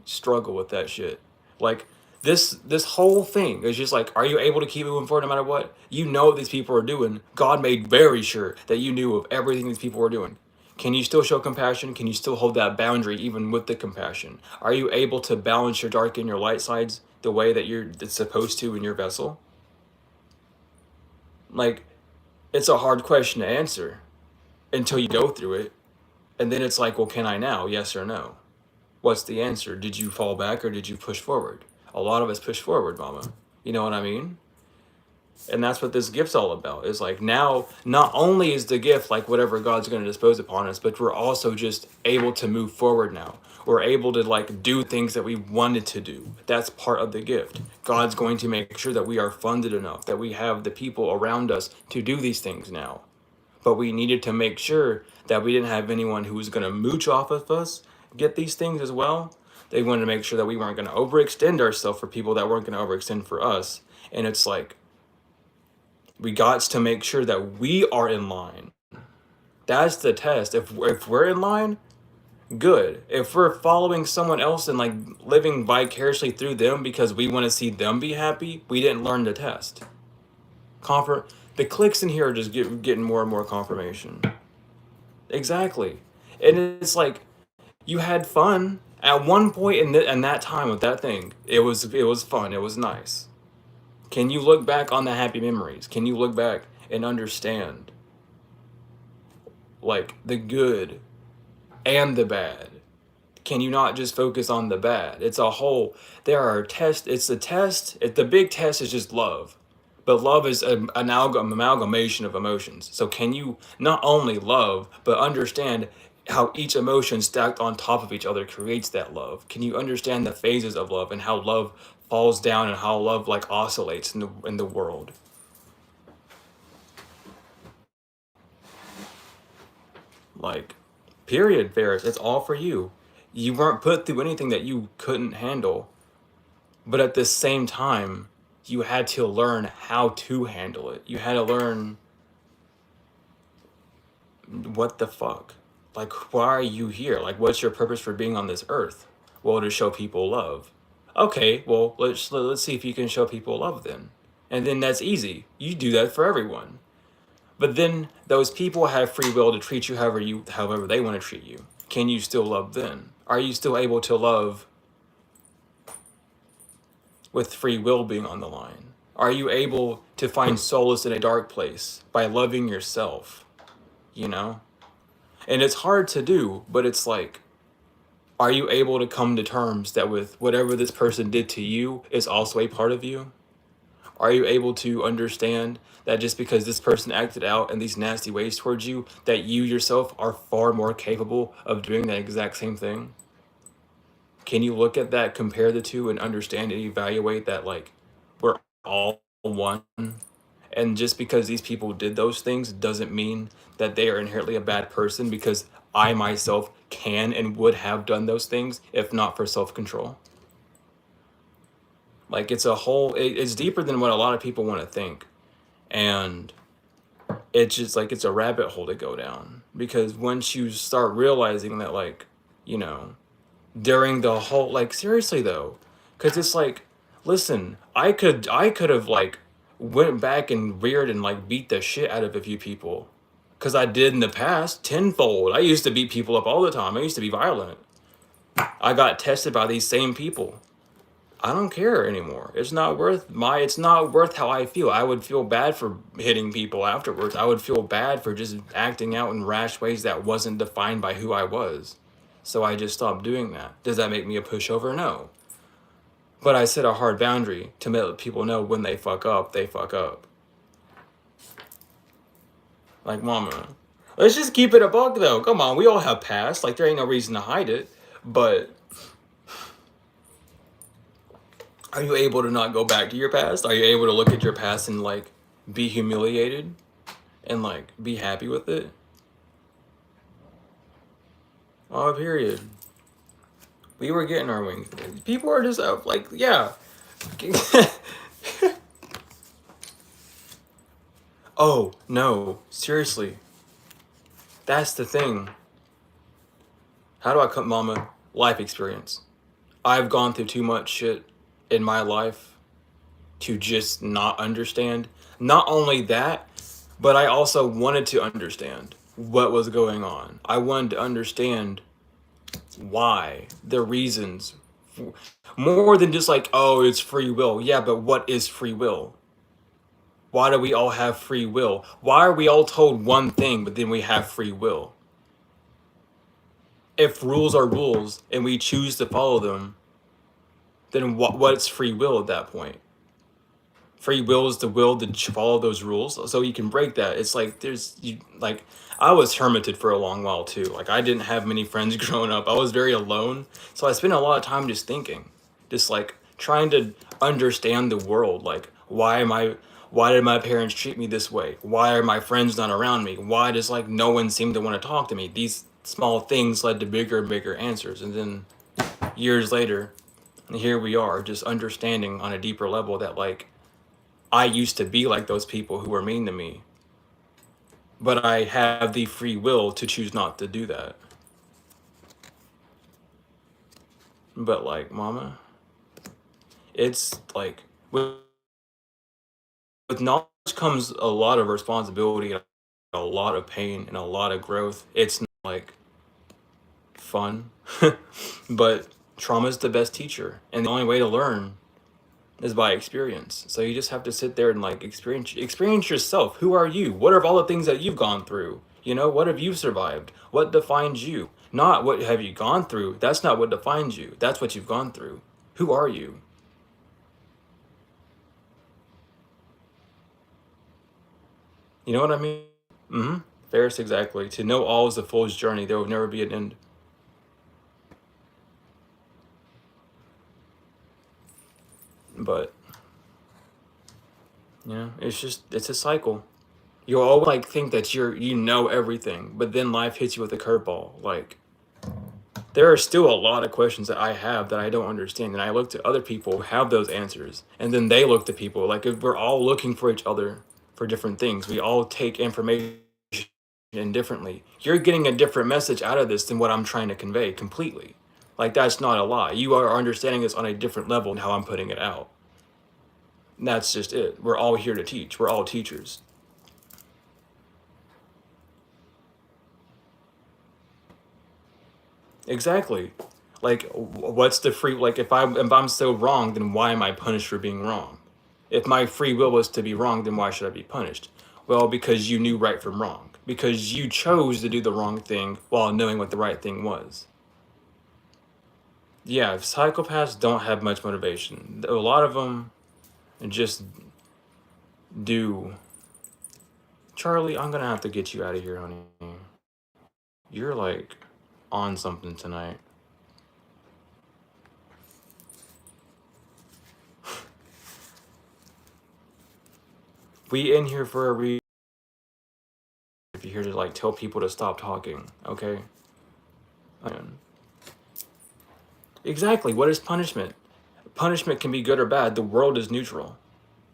struggle with that shit. Like, this whole thing is just like, are you able to keep moving forward no matter what? You know what these people are doing. God made very sure that you knew of everything these people were doing. Can you still show compassion? Can you still hold that boundary even with the compassion? Are you able to balance your dark and your light sides the way that it's supposed to in your vessel? Like, it's a hard question to answer until you go through it. And then it's like, well, can I now? Yes or no? What's the answer? Did you fall back or did you push forward? A lot of us push forward, Mama. You know what I mean? And that's what this gift's all about. Is like, now, not only is the gift like whatever God's going to dispose upon us, but we're also just able to move forward now. We're able to like do things that we wanted to do. That's part of the gift. God's going to make sure that we are funded enough, that we have the people around us to do these things now. But we needed to make sure that we didn't have anyone who was going to mooch off of us get these things as well. They wanted to make sure that we weren't going to overextend ourselves for people that weren't going to overextend for us. And it's like, we got to make sure that we are in line. That's the test. If we're in line, good. If we're following someone else and like living vicariously through them because we want to see them be happy, we didn't learn the test. The clicks in here are just getting more and more confirmation. Exactly. And it's like you had fun at one point in that time with that thing. It was fun. It was nice. Can you look back on the happy memories? Can you look back and understand like the good and the bad? Can you not just focus on the bad? It's a whole. There are tests. It's the test. The big test is just love, but love is an amalgamation of emotions. So can you not only love but understand how each emotion stacked on top of each other creates that love? Can you understand the phases of love and how love falls down and how love like oscillates in the world? Like, period, Ferris. It's all for you. You weren't put through anything that you couldn't handle. But at the same time, you had to learn how to handle it. You had to learn what the fuck. Like, why are you here? Like, what's your purpose for being on this earth? Well, to show people love. Okay, well, let's see if you can show people love then. And then that's easy. You do that for everyone. But then those people have free will to treat you however they want to treat you. Can you still love then? Are you still able to love with free will being on the line? Are you able to find solace in a dark place by loving yourself? You know? And it's hard to do, but it's like, are you able to come to terms that with whatever this person did to you is also a part of you? Are you able to understand that just because this person acted out in these nasty ways towards you, that you yourself are far more capable of doing that exact same thing? Can you look at that, compare the two, and understand and evaluate that, like, we're all one? And just because these people did those things doesn't mean that they are inherently a bad person, because I myself can and would have done those things if not for self-control. Like, it's deeper than what a lot of people want to think. And it's just like, it's a rabbit hole to go down, because once you start realizing that, like, you know, during the whole, like, seriously though, because it's like, listen, I could have like went back and reared and like beat the shit out of a few people, because I did in the past tenfold. I used to beat people up all the time. I used to be violent. I got tested by these same people. I don't care anymore. It's not worth how I feel. I would feel bad for hitting people afterwards. I would feel bad for just acting out in rash ways that wasn't defined by who I was. So I just stopped doing that. Does that make me a pushover? No. But I set a hard boundary to let people know when they fuck up, they fuck up. Like, mama, let's just keep it a buck though. Come on, we all have past. Like, there ain't no reason to hide it. But are you able to not go back to your past? Are you able to look at your past and like be humiliated and like be happy with it? Oh, period. We were getting our wings. People are just out, like, yeah. Oh, no. Seriously. That's the thing. How do I cut, mama? Life experience. I've gone through too much shit in my life to just not understand. Not only that, but I also wanted to understand what was going on. I wanted to understand why, the reasons. More than just like, oh, it's free will. Yeah, but what is free will? Why do we all have free will? Why are we all told one thing, but then we have free will? If rules are rules and we choose to follow them, then what's free will at that point? Free will is the will to follow those rules, so you can break that. It's like like, I was hermited for a long while too. Like, I didn't have many friends growing up. I was very alone, so I spent a lot of time just thinking, just like trying to understand the world. Like, why did my parents treat me this way? Why are my friends not around me? Why does like no one seem to want to talk to me? These small things led to bigger and bigger answers, and then years later, here we are, just understanding on a deeper level that, like, I used to be like those people who were mean to me, but I have the free will to choose not to do that. But like, mama, it's like with knowledge comes a lot of responsibility, a lot of pain, and a lot of growth. It's not like fun, but trauma is the best teacher, and the only way to learn is by experience. So you just have to sit there and like experience yourself. Who are you? What are all the things that you've gone through? You know, what have you survived? What defines you? Not what have you gone through. That's not what defines you. That's what you've gone through. Who are you? You know what I mean? Mm-hmm. Ferris, exactly. To know all is a fool's journey. There will never be an end. But you know, it's a cycle. You'll always like think that you know everything, but then life hits you with a curveball. Like there are still a lot of questions that I have that I don't understand, and I look to other people who have those answers, and then they look to people. Like if we're all looking for each other for different things, we all take information in differently. You're getting a different message out of this than what I'm trying to convey completely. Like that's not a lie. You are understanding this on a different level than how I'm putting it out. And that's just it. We're all here to teach. We're all teachers. Exactly. Like, what's the free? Like, if I'm so wrong, then why am I punished for being wrong? If my free will was to be wrong, then why should I be punished? Well, because you knew right from wrong. Because you chose to do the wrong thing while knowing what the right thing was. Yeah, psychopaths don't have much motivation. A lot of them just do. Charlie, I'm gonna have to get you out of here, honey. You're like on something tonight. We in here for a reason. If you're here to like tell people to stop talking, okay? Exactly. What is punishment? Punishment can be good or bad. The world is neutral.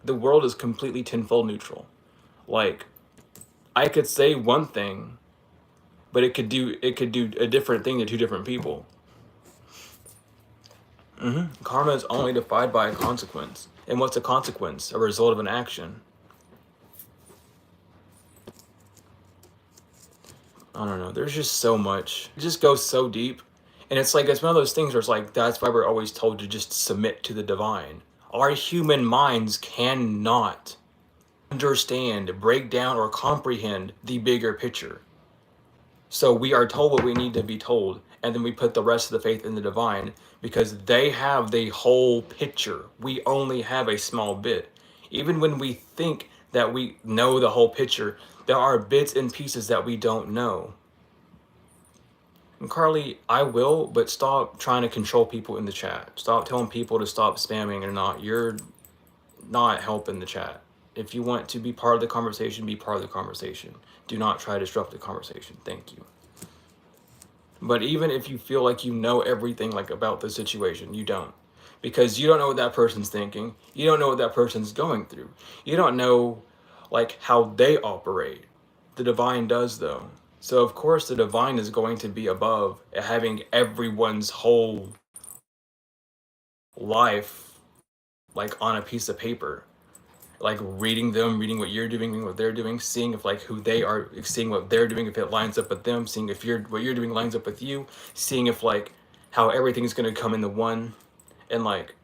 The world is completely tenfold neutral. Like, I could say one thing, but it could do a different thing to two different people. Karma is only defined by a consequence. And what's a consequence? A result of an action. I don't know. There's just so much. It just goes so deep. And it's like, it's one of those things where it's like, that's why we're always told to just submit to the divine. Our human minds cannot understand, break down, or comprehend the bigger picture. So we are told what we need to be told, and then we put the rest of the faith in the divine because they have the whole picture. We only have a small bit. Even when we think that we know the whole picture, there are bits and pieces that we don't know. And Carly, I will, but stop trying to control people in the chat. Stop telling people to stop spamming or not. You're not helping the chat. If you want to be part of the conversation, be part of the conversation. Do not try to disrupt the conversation. Thank you. But even if you feel like you know everything like about the situation, you don't. Because you don't know what that person's thinking. You don't know what that person's going through. You don't know like how they operate. The divine does though. So of course the divine is going to be above having everyone's whole life like on a piece of paper. Like reading them, reading what you're doing, reading what they're doing, seeing if like who they are, seeing what they're doing, if it lines up with them, seeing if what you're doing lines up with you, seeing if like how everything's gonna come into one, and like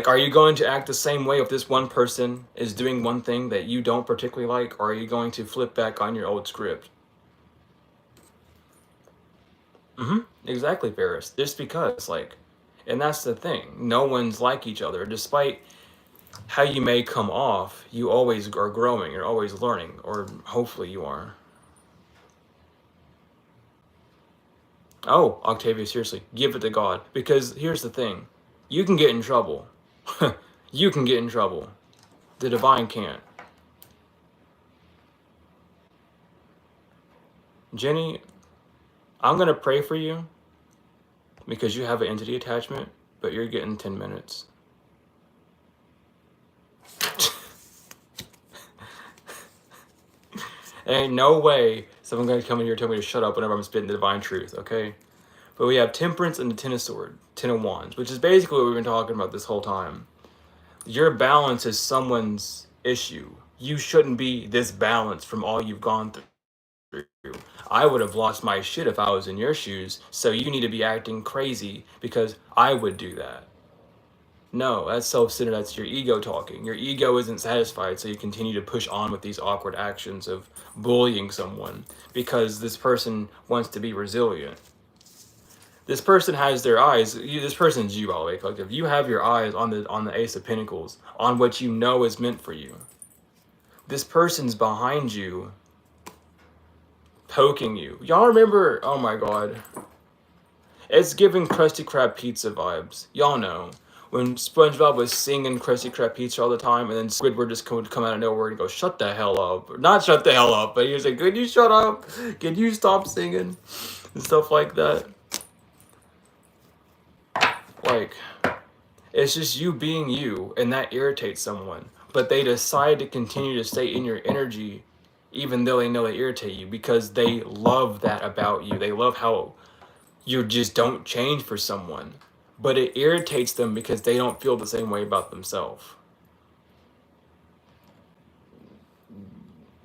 are you going to act the same way if this one person is doing one thing that you don't particularly like, or are you going to flip back on your old script? Exactly, Ferris. Just because like, and that's the thing. No one's like each other, despite how you may come off, you always are growing, you're always learning, or hopefully you are. Oh, Octavia, seriously, give it to God. Because here's the thing, you can get in trouble. You can get in trouble. The divine can't. Jenny, I'm going to pray for you because you have an entity attachment, but you're getting 10 minutes. There ain't no way someone's going to come in here and tell me to shut up whenever I'm spitting the divine truth, okay? But we have Temperance and the Ten of Swords, Ten of Wands, which is basically what we've been talking about this whole time. Your balance is someone's issue. You shouldn't be this balanced from all you've gone through. I would have lost my shit if I was in your shoes, so you need to be acting crazy because I would do that. No, that's self-centered. That's your ego talking. Your ego isn't satisfied, so you continue to push on with these awkward actions of bullying someone because this person wants to be resilient. This person has their eyes. This person's you, by the way, collective. You have your eyes on the Ace of Pentacles, on what you know is meant for you. This person's behind you, poking you. Y'all remember? Oh my god, it's giving Krusty Krab pizza vibes. Y'all know when SpongeBob was singing Krusty Krab pizza all the time, and then Squidward just would come out of nowhere and go, "Shut the hell up!" Not shut the hell up, but he was like, "Could you shut up? Can you stop singing?" and stuff like that. Like, it's just you being you, and that irritates someone. But they decide to continue to stay in your energy, even though they know they irritate you, because they love that about you. They love how you just don't change for someone. But it irritates them because they don't feel the same way about themselves.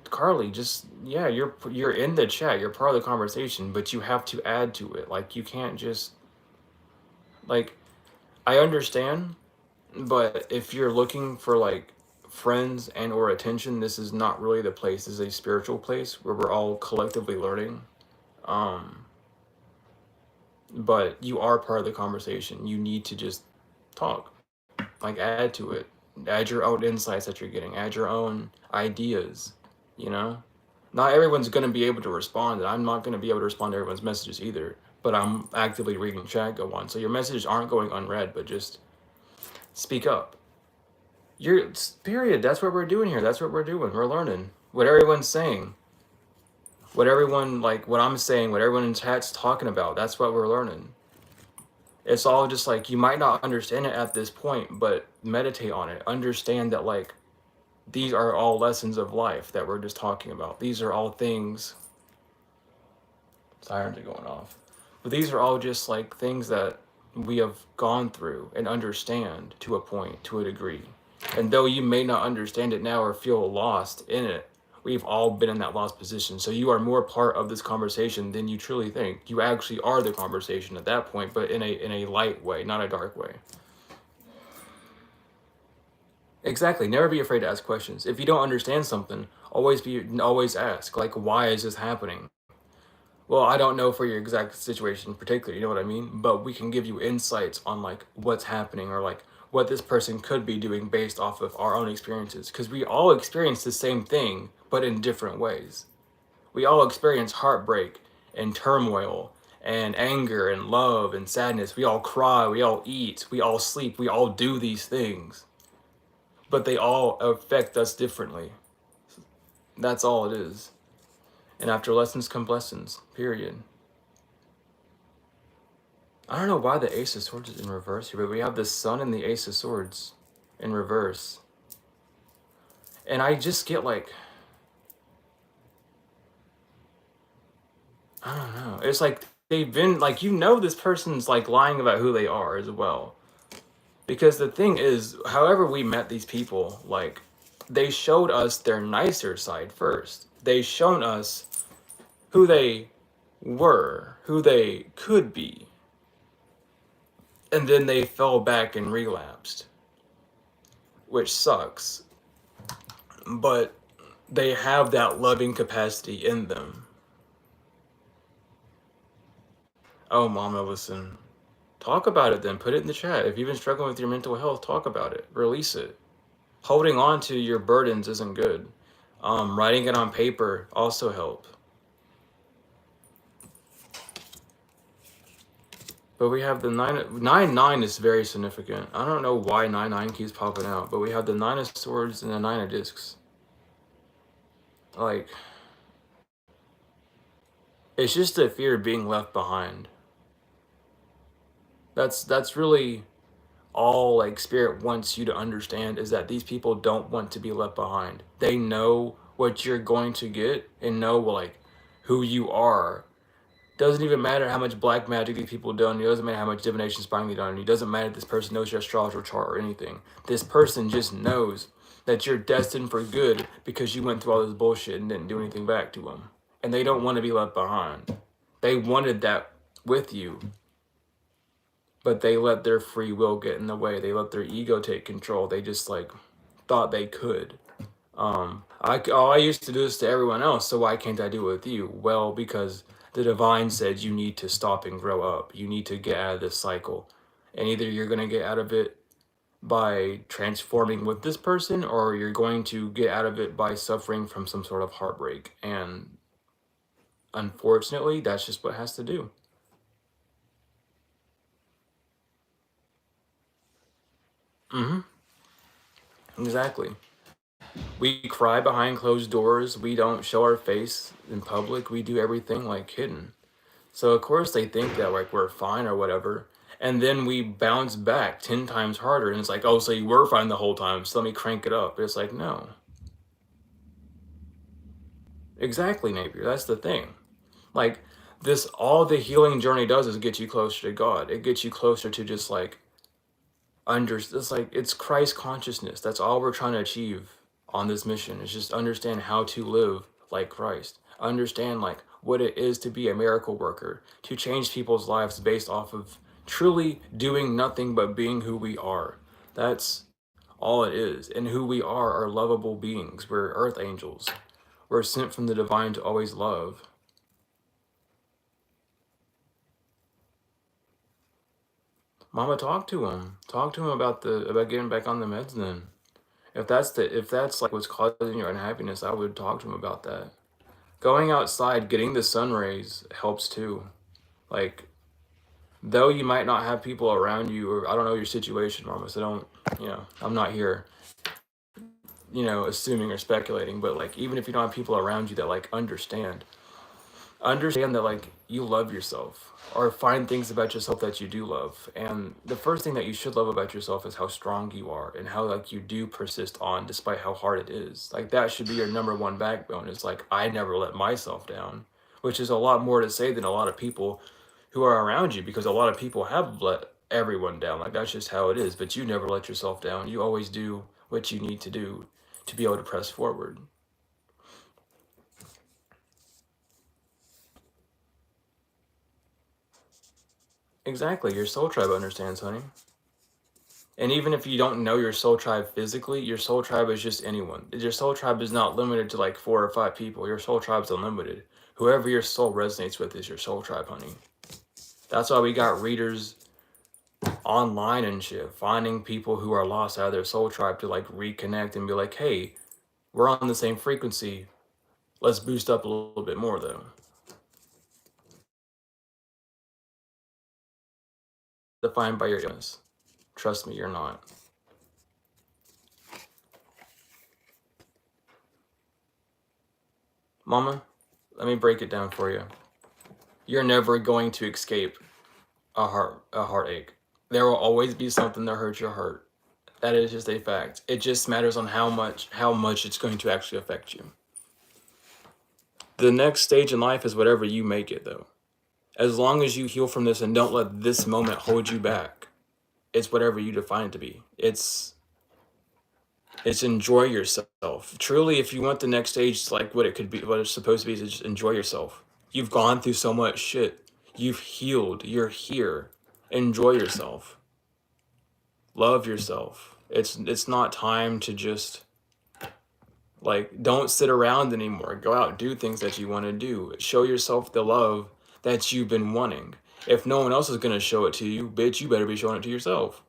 Carly, just, yeah, you're in the chat. You're part of the conversation, but you have to add to it. Like, you can't just, like, I understand, but if you're looking for like friends and or attention, this is not really the place. This is a spiritual place where we're all collectively learning. But you are part of the conversation. You need to just talk, like add to it, add your own insights that you're getting, add your own ideas. You know, not everyone's going to be able to respond, and I'm not going to be able to respond to everyone's messages either. But I'm actively reading chat go on, so your messages aren't going unread, but just speak up. You're, period. That's what we're doing here. That's what we're doing. We're learning what everyone's saying, what everyone, like what I'm saying, what everyone in chat's talking about. That's what we're learning. It's all just like, you might not understand it at this point, but meditate on it. Understand that like these are all lessons of life that we're just talking about. These are all things. Sirens are going off, but these are all just like things that we have gone through and understand to a point, to a degree. And though you may not understand it now or feel lost in it, we've all been in that lost position. So you are more part of this conversation than you truly think. You actually are the conversation at that point, but in a light way, not a dark way. Exactly. Never be afraid to ask questions. If you don't understand something, always ask. Like, why is this happening? Well, I don't know for your exact situation in particular, you know what I mean? But we can give you insights on like what's happening or like what this person could be doing based off of our own experiences. Because we all experience the same thing, but in different ways. We all experience heartbreak and turmoil and anger and love and sadness. We all cry, we all eat, we all sleep, we all do these things. But they all affect us differently. That's all it is. And after lessons come blessings, period. I don't know why the Ace of Swords is in reverse here, but we have the Sun and the Ace of Swords in reverse. And I just get like, I don't know. It's like they've been, like, you know this person's like lying about who they are as well. Because the thing is, however we met these people, like, they showed us their nicer side first. They shown us who they were, who they could be. And then they fell back and relapsed, which sucks. But they have that loving capacity in them. Oh, Mama, listen. Talk about it then. Put it in the chat. If you've been struggling with your mental health, talk about it. Release it. Holding on to your burdens isn't good. Writing it on paper also help. But we have the 9 is very significant. I don't know why 9 keeps popping out, but we have the 9 of Swords and the 9 of Discs. Like, it's just the fear of being left behind. That's really all like Spirit wants you to understand, is that these people don't want to be left behind. They know what you're going to get and know like who you are Doesn't even matter how much black magic these people done. It doesn't matter how much divination spying they done. It doesn't matter if this person knows your astrological chart or anything. This person just knows that you're destined for good because you went through all this bullshit and didn't do anything back to them. And they don't want to be left behind. They wanted that with you, but they let their free will get in the way. They let their ego take control. They just like thought they could. I used to do this to everyone else, so why can't I do it with you? Well, because the divine said you need to stop and grow up. You need to get out of this cycle. And either you're going to get out of it by transforming with this person, or you're going to get out of it by suffering from some sort of heartbreak. And unfortunately, that's just what has to do. Exactly. We cry behind closed doors. We don't show our face in public. We do everything like hidden. So of course they think that like we're fine or whatever. And then we bounce back 10 times harder. And it's like, oh, so you were fine the whole time. So let me crank it up. But it's like, no. Exactly, Napier. That's the thing. Like this, all the healing journey does is get you closer to God. It gets you closer to just like, it's like, it's Christ consciousness. That's all we're trying to achieve on this mission. Is just understand how to live like Christ. Understand like what it is to be a miracle worker, to change people's lives based off of truly doing nothing but being who we are. That's all it is. And who we are lovable beings. We're earth angels. We're sent from the divine to always love. Mama, talk to him. Talk to him about getting back on the meds then. If that's like what's causing your unhappiness, I would talk to him about that. Going outside, getting the sun rays helps too. Like, though you might not have people around you, or I don't know your situation, Mama, so don't, I'm not here, assuming or speculating, but like, even if you don't have people around you that like understand that like you love yourself, or find things about yourself that you do love. And the first thing that you should love about yourself is how strong you are and how like you do persist on despite how hard it is. Like that should be your number one backbone. It's like, I never let myself down, which is a lot more to say than a lot of people who are around you, because a lot of people have let everyone down. Like that's just how it is. But you never let yourself down. You always do what you need to do to be able to press forward. Exactly. Your soul tribe understands, honey. And even if you don't know your soul tribe physically, your soul tribe is just anyone. Your soul tribe is not limited to like 4 or 5 people. Your soul tribe's unlimited. Whoever your soul resonates with is your soul tribe, honey. That's why we got readers online and shit, finding people who are lost out of their soul tribe to like reconnect and be like, hey, we're on the same frequency. Let's boost up a little bit more though. Defined by your illness. Trust me, you're not. Mama, let me break it down for you. You're never going to escape a heartache. There will always be something that hurts your heart. That is just a fact. It just matters on how much it's going to actually affect you. The next stage in life is whatever you make it though. As long as you heal from this and don't let this moment hold you back, it's whatever you define it to be. It's enjoy yourself. Truly, if you want the next stage, like what it could be, what it's supposed to be, is just enjoy yourself. You've gone through so much shit. You've healed. You're here. Enjoy yourself. Love yourself. It's not time to just like don't sit around anymore. Go out, do things that you want to do. Show yourself the love that you've been wanting. If no one else is gonna show it to you, bitch, you better be showing it to yourself.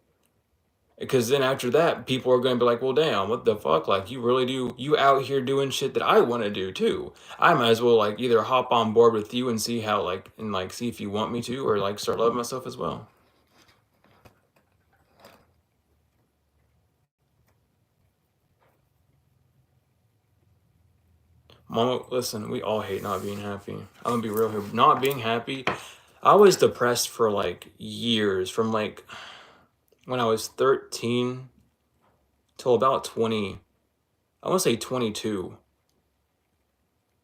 Because then after that, people are going to be like, well, damn, what the fuck? Like, you out here doing shit that I want to do too. I might as well, like, either hop on board with you and see how, like, see if you want me to, or, like, start loving myself as well. Mama, listen, we all hate not being happy. I'm going to be real here. Not being happy, I was depressed for, like, years. From, like, when I was 13 till about 20, I want to say 22.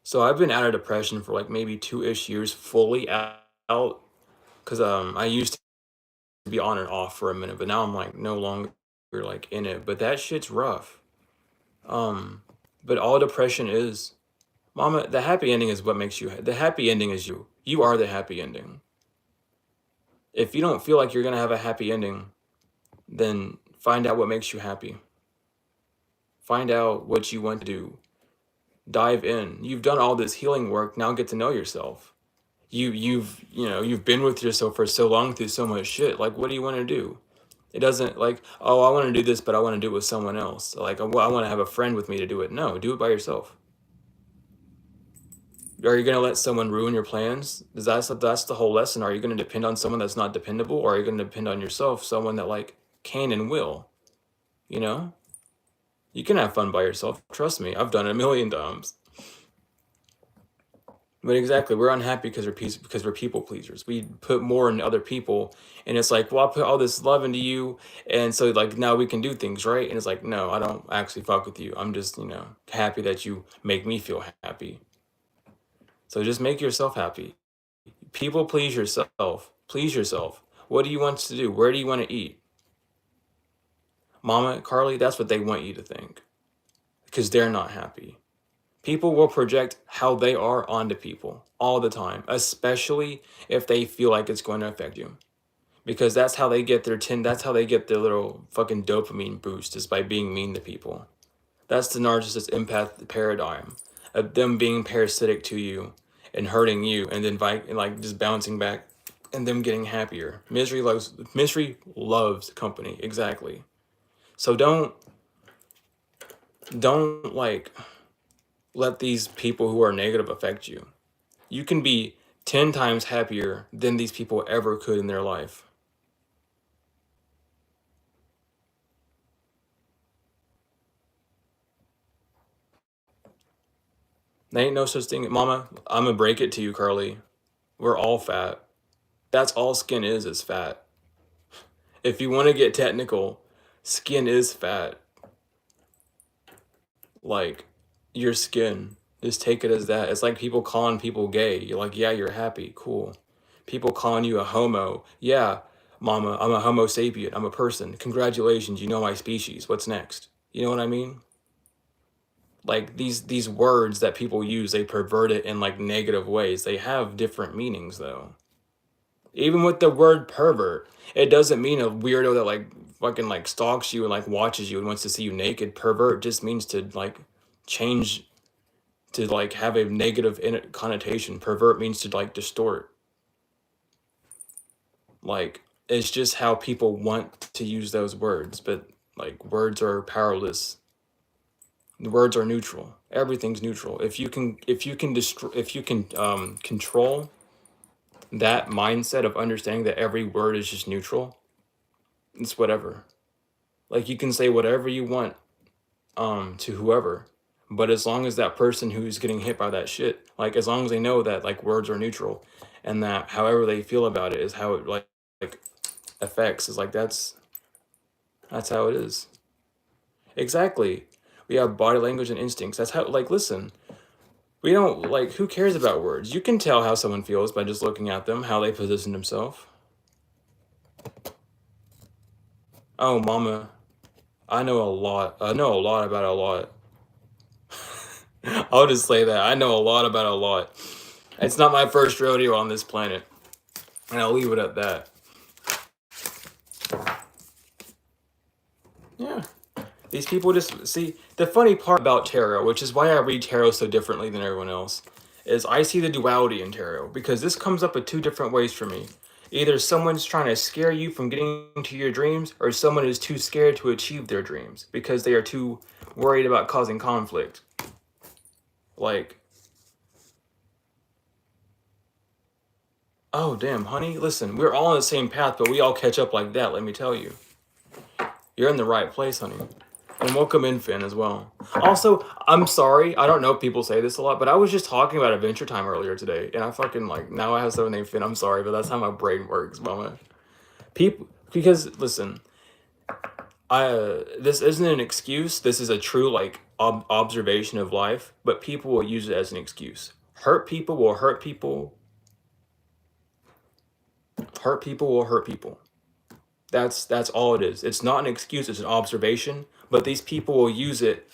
So I've been out of depression for like maybe 2-ish years fully out, because I used to be on and off for a minute, but now I'm like no longer like in it. But that shit's rough. Um, but all depression is, Mama, the happy ending is what makes you. The happy ending is you. You are the happy ending. If you don't feel like you're gonna have a happy ending, then find out what makes you happy. Find out what you want to do. Dive in. You've done all this healing work. Now get to know yourself. You've been with yourself for so long through so much shit. Like, what do you want to do? It doesn't like, oh, I want to do this, but I want to do it with someone else. Like, well, I want to have a friend with me to do it. No, do it by yourself. Are you going to let someone ruin your plans? That's the whole lesson. Are you going to depend on someone that's not dependable, or are you going to depend on yourself, someone that like can and will? You know, you can have fun by yourself. Trust me, I've done it a million times. But exactly, we're unhappy because we're people pleasers. We put more in other people, and it's like, well, I'll put all this love into you, and so like now we can do things, right? And it's like, no, I don't actually fuck with you. I'm just happy that you make me feel happy. So just make yourself happy. People please yourself. Please yourself. What do you want to do? Where do you want to eat? Mama, Carly, that's what they want you to think, because they're not happy. People will project how they are onto people all the time, especially if they feel like it's going to affect you. Because that's how they get that's how they get their little fucking dopamine boost, is by being mean to people. That's the narcissist empath paradigm of them being parasitic to you and hurting you, and then like just bouncing back and them getting happier. Misery loves company. Exactly. So don't like let these people who are negative affect you. You can be 10 times happier than these people ever could in their life. There ain't no such thing. Mama, I'm gonna break it to you, Carly. We're all fat. That's all skin is fat. If you want to get technical, skin is fat. Like, your skin. Just take it as that. It's like people calling people gay. You're like, yeah, you're happy. Cool. People calling you a homo. Yeah, mama, I'm a homo sapien. I'm a person. Congratulations, you know my species. What's next? You know what I mean? Like, these words that people use, they pervert it in like negative ways. They have different meanings though. Even with the word pervert, it doesn't mean a weirdo that like fucking like stalks you and like watches you and wants to see you naked. Pervert just means to like change, to like have a negative connotation. Pervert means to like distort. Like, it's just how people want to use those words, but like words are powerless. The words are neutral. Everything's neutral. If you can control that mindset of understanding that every word is just neutral, it's whatever. Like, you can say whatever you want to whoever, but as long as that person who's getting hit by that shit, like, as long as they know that like words are neutral, and that however they feel about it is how it like affects, is like that's how it is. Exactly. We have body language and instincts. That's how, like, listen, we don't, like, who cares about words? You can tell how someone feels by just looking at them, how they position themselves. Oh, mama, I know a lot. I know a lot about a lot. I'll just say that. I know a lot about a lot. It's not my first rodeo on this planet. And I'll leave it at that. Yeah. These people just see the funny part about tarot, which is why I read tarot so differently than everyone else, is I see the duality in tarot, because this comes up in two different ways for me. Either someone's trying to scare you from getting to your dreams, or someone is too scared to achieve their dreams because they are too worried about causing conflict. Like, oh damn, honey, listen, we're all on the same path, but we all catch up like that, let me tell you. You're in the right place, honey. And welcome in, Finn, as well. Also, I'm sorry, I don't know if people say this a lot, but I was just talking about Adventure Time earlier today, and I fucking, like, now I have someone named Finn. I'm sorry, but that's how my brain works, mama. People, because, listen, this isn't an excuse. This is a true, like, observation of life, but people will use it as an excuse. Hurt people will hurt people. Hurt people will hurt people. That's all it is. It's not an excuse, it's an observation, but these people will use it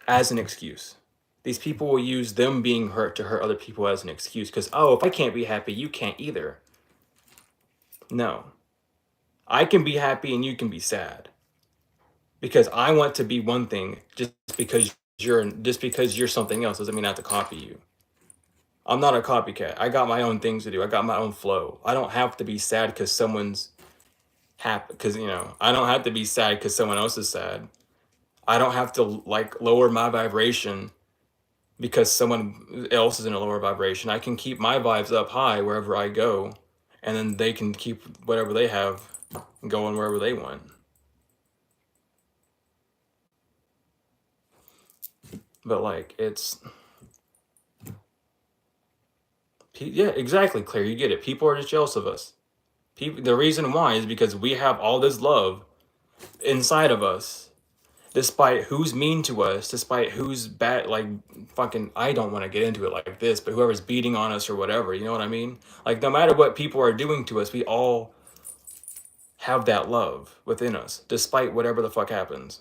as an excuse. These people will use them being hurt to hurt other people as an excuse because, oh, if I can't be happy, you can't either. No. I can be happy and you can be sad. Because I want to be one thing just because you're something else doesn't mean I have to copy you. I'm not a copycat. I got my own things to do. I got my own flow. I don't have to be sad because someone's happy because I don't have to be sad because someone else is sad. I don't have to like lower my vibration because someone else is in a lower vibration. I can keep my vibes up high wherever I go, and then they can keep whatever they have going wherever they want. But like yeah, exactly, Claire. You get it. People are just jealous of us. The reason why is because we have all this love inside of us, despite who's mean to us, despite who's bad. Like fucking, I don't want to get into it like this, but whoever's beating on us or whatever, you know what I mean? Like no matter what people are doing to us, we all have that love within us, despite whatever the fuck happens.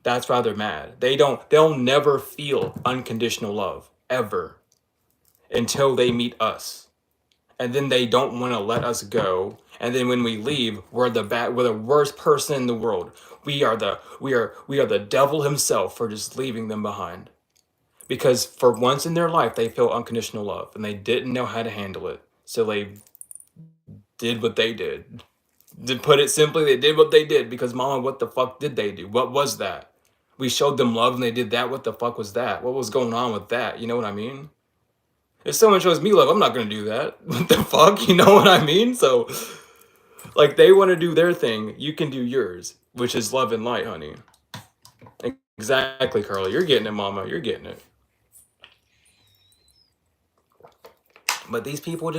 That's why they're mad. They'll never feel unconditional love ever until they meet us. And then they don't want to let us go. And then when we leave, we're the worst person in the world. We are the devil himself for just leaving them behind. Because for once in their life they feel unconditional love and they didn't know how to handle it. So they did what they did. To put it simply, they did what they did because mama, what the fuck did they do? What was that? We showed them love and they did that. What the fuck was that? What was going on with that? You know what I mean? If someone shows me love, I'm not gonna do that. What the fuck? You know what I mean? So, like, they want to do their thing. You can do yours, which is love and light, honey. Exactly, Carly. You're getting it, mama. You're getting it. But these people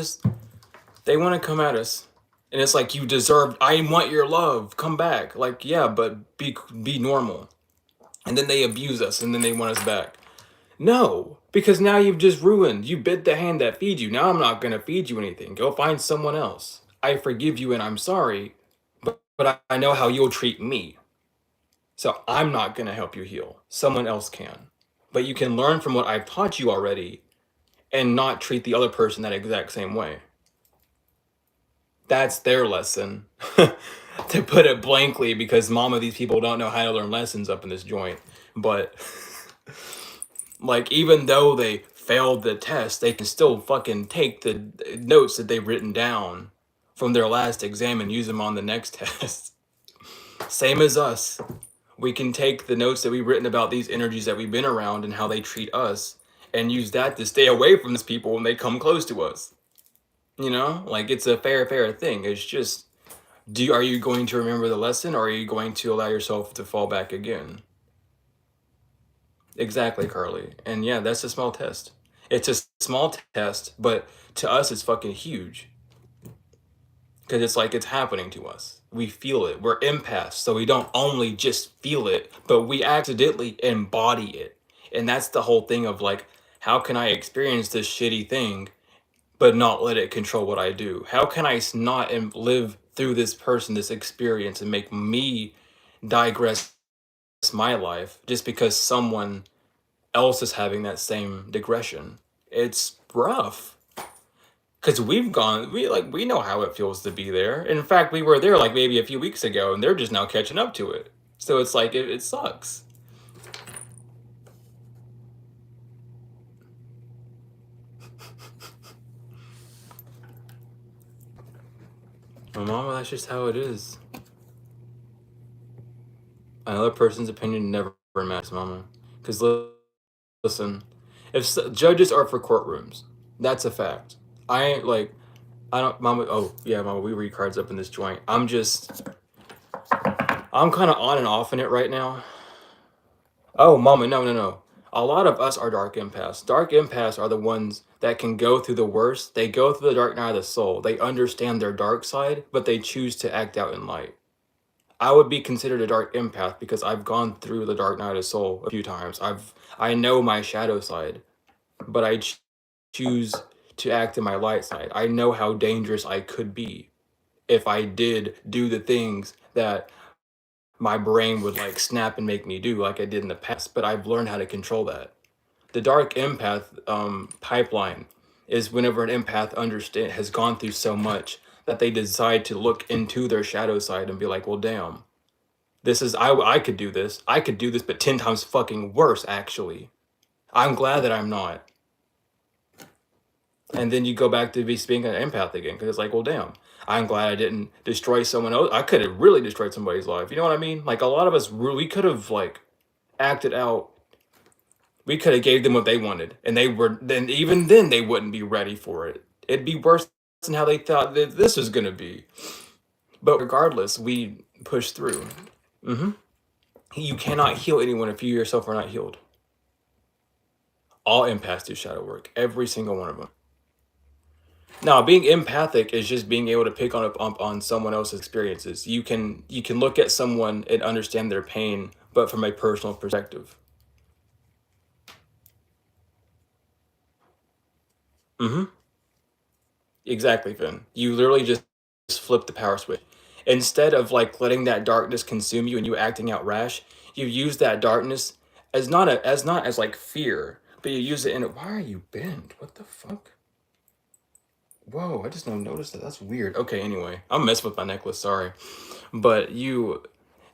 they want to come at us. And it's like, you deserve, I want your love. Come back. Like, yeah, but be normal. And then they abuse us and then they want us back. No, because now you've just ruined. You bit the hand that feeds you. Now I'm not going to feed you anything. Go find someone else. I forgive you and I'm sorry, but I know how you'll treat me. So I'm not going to help you heal. Someone else can. But you can learn from what I've taught you already and not treat the other person that exact same way. That's their lesson. To put it blankly, because mama, these people don't know how to learn lessons up in this joint. But like, even though they failed the test, they can still fucking take the notes that they've written down from their last exam and use them on the next test. Same as us. We can take the notes that we've written about these energies that we've been around and how they treat us and use that to stay away from these people when they come close to us. You know, like, it's a fair thing. It's just, are you going to remember the lesson, or are you going to allow yourself to fall back again? Exactly, Carly. And yeah, that's a small test. It's a small test, but to us, it's fucking huge. Because it's like, it's happening to us. We feel it. We're empaths, so we don't only just feel it, but we accidentally embody it. And that's the whole thing of like, how can I experience this shitty thing but not let it control what I do? How can I not live through this person, this experience, and make me digress my life just because someone else is having that same digression? It's rough. Because we know how it feels to be there. In fact, we were there like maybe a few weeks ago, and they're just now catching up to it. So it's like, it sucks. Well, mama, that's just how it is. Another person's opinion never matters, mama. Because listen, if judges are for courtrooms, that's a fact. I don't, mama. Oh yeah, mama. We read cards up in this joint. I'm kind of on and off in it right now. Oh, mama, no. A lot of us are dark empaths. Dark empaths are the ones that can go through the worst. They go through the dark night of the soul. They understand their dark side, but they choose to act out in light. I would be considered a dark empath because I've gone through the dark night of soul a few times. I know my shadow side, but I choose to act in my light side. I know how dangerous I could be if I did do the things that my brain would like snap and make me do like I did in the past, but I've learned how to control that. The dark empath pipeline is whenever an empath understand has gone through so much that they decide to look into their shadow side and be like, well, damn, this is I could do this. I could do this, but 10 times fucking worse, actually. I'm glad that I'm not. And then you go back to being an empath again because it's like, well, damn, I'm glad I didn't destroy someone else. I could have really destroyed somebody's life. You know what I mean? Like a lot of us, we could have like acted out. We could have gave them what they wanted, and they were then even then they wouldn't be ready for it. It'd be worse than how they thought that this was gonna be. But regardless, we push through. Hmm. You cannot heal anyone if you yourself are not healed. All empaths do shadow work, every single one of them. Now, being empathic is just being able to pick on up on someone else's experiences. You can look at someone and understand their pain, but from a personal perspective. Hmm. Exactly, Finn. You literally just flip the power switch. Instead of like letting that darkness consume you and you acting out rash, you use that darkness as not as like fear, but you use it in a, why are you bent? What the fuck? Whoa, I just don't notice that. That's weird. Okay, anyway, I'm messing with my necklace, sorry. But you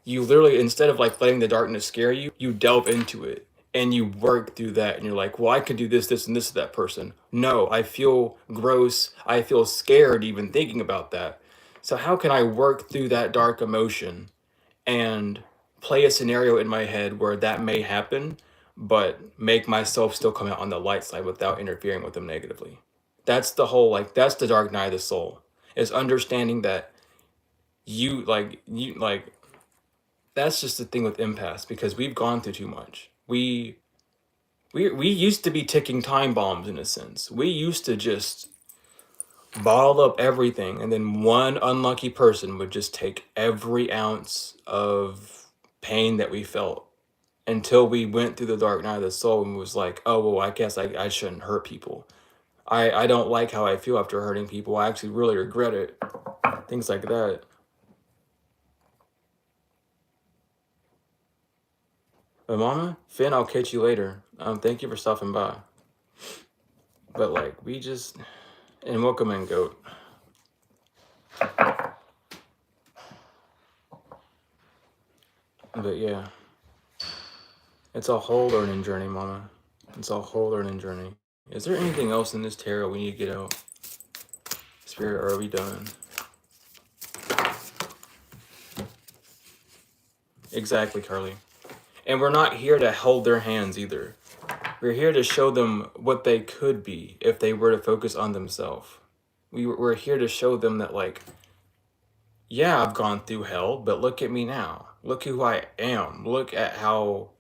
literally, instead of like letting the darkness scare you, you delve into it and you work through that and you're like, well, I could do this, this, and this to that person. No, I feel gross. I feel scared even thinking about that. So how can I work through that dark emotion and play a scenario in my head where that may happen, but make myself still come out on the light side without interfering with them negatively? That's the whole, like, that's the dark night of the soul, is understanding that you like that's just the thing with empaths because we've gone through too much. We used to be ticking time bombs in a sense. We used to just bottle up everything, and then one unlucky person would just take every ounce of pain that we felt until we went through the dark night of the soul and was like, oh well, I guess I shouldn't hurt people. I don't like how I feel after hurting people. I actually really regret it. Things like that. But Mama, Finn, I'll catch you later. Thank you for stopping by. But like, we just, and welcome in, Goat. But yeah, it's a whole learning journey, Mama. It's a whole learning journey. Is there anything else in this tarot we need to get out? Spirit, or are we done? Exactly, Carly. And we're not here to hold their hands either. We're here to show them what they could be if they were to focus on themselves. We're here to show them that, like, yeah, I've gone through hell, but look at me now. Look who I am. Look at how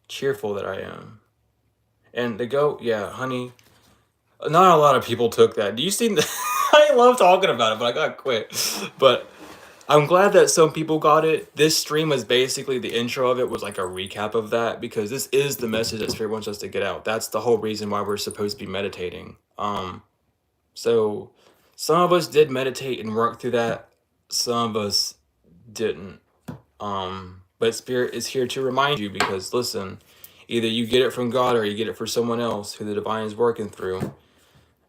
cheerful that I am. And the goat, yeah, honey, not a lot of people took that. Do you see the I love talking about it, but I gotta quit. But I'm glad that some people got it. This stream was basically the intro of it, was like a recap of that, because this is the message that Spirit wants us to get out. That's the whole reason why we're supposed to be meditating. So some of us did meditate and work through that. Some of us didn't. But Spirit is here to remind you, because listen, either you get it from God or you get it from someone else who the divine is working through.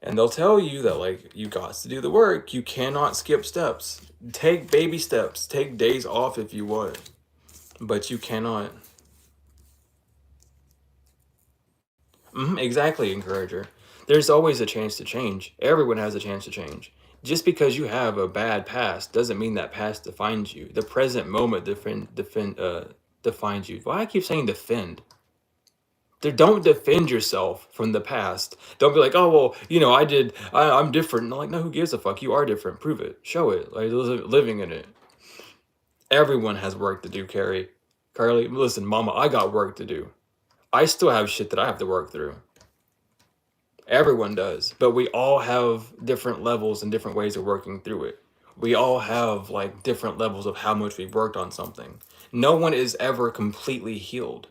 And they'll tell you that, like, you got to do the work. You cannot skip steps. Take baby steps. Take days off if you want. But you cannot. Exactly, encourager. There's always a chance to change. Everyone has a chance to change. Just because you have a bad past doesn't mean that past defines you. The present moment defines you. Why I keep saying defend? Don't defend yourself from the past. Don't be like, oh well, I'm different. No, like, no, who gives a fuck? You are different. Prove it. Show it. Like, living in it. Everyone has work to do, Carly, listen, Mama, I got work to do. I still have shit that I have to work through. Everyone does, but we all have different levels and different ways of working through it. We all have like different levels of how much we've worked on something. No one is ever completely healed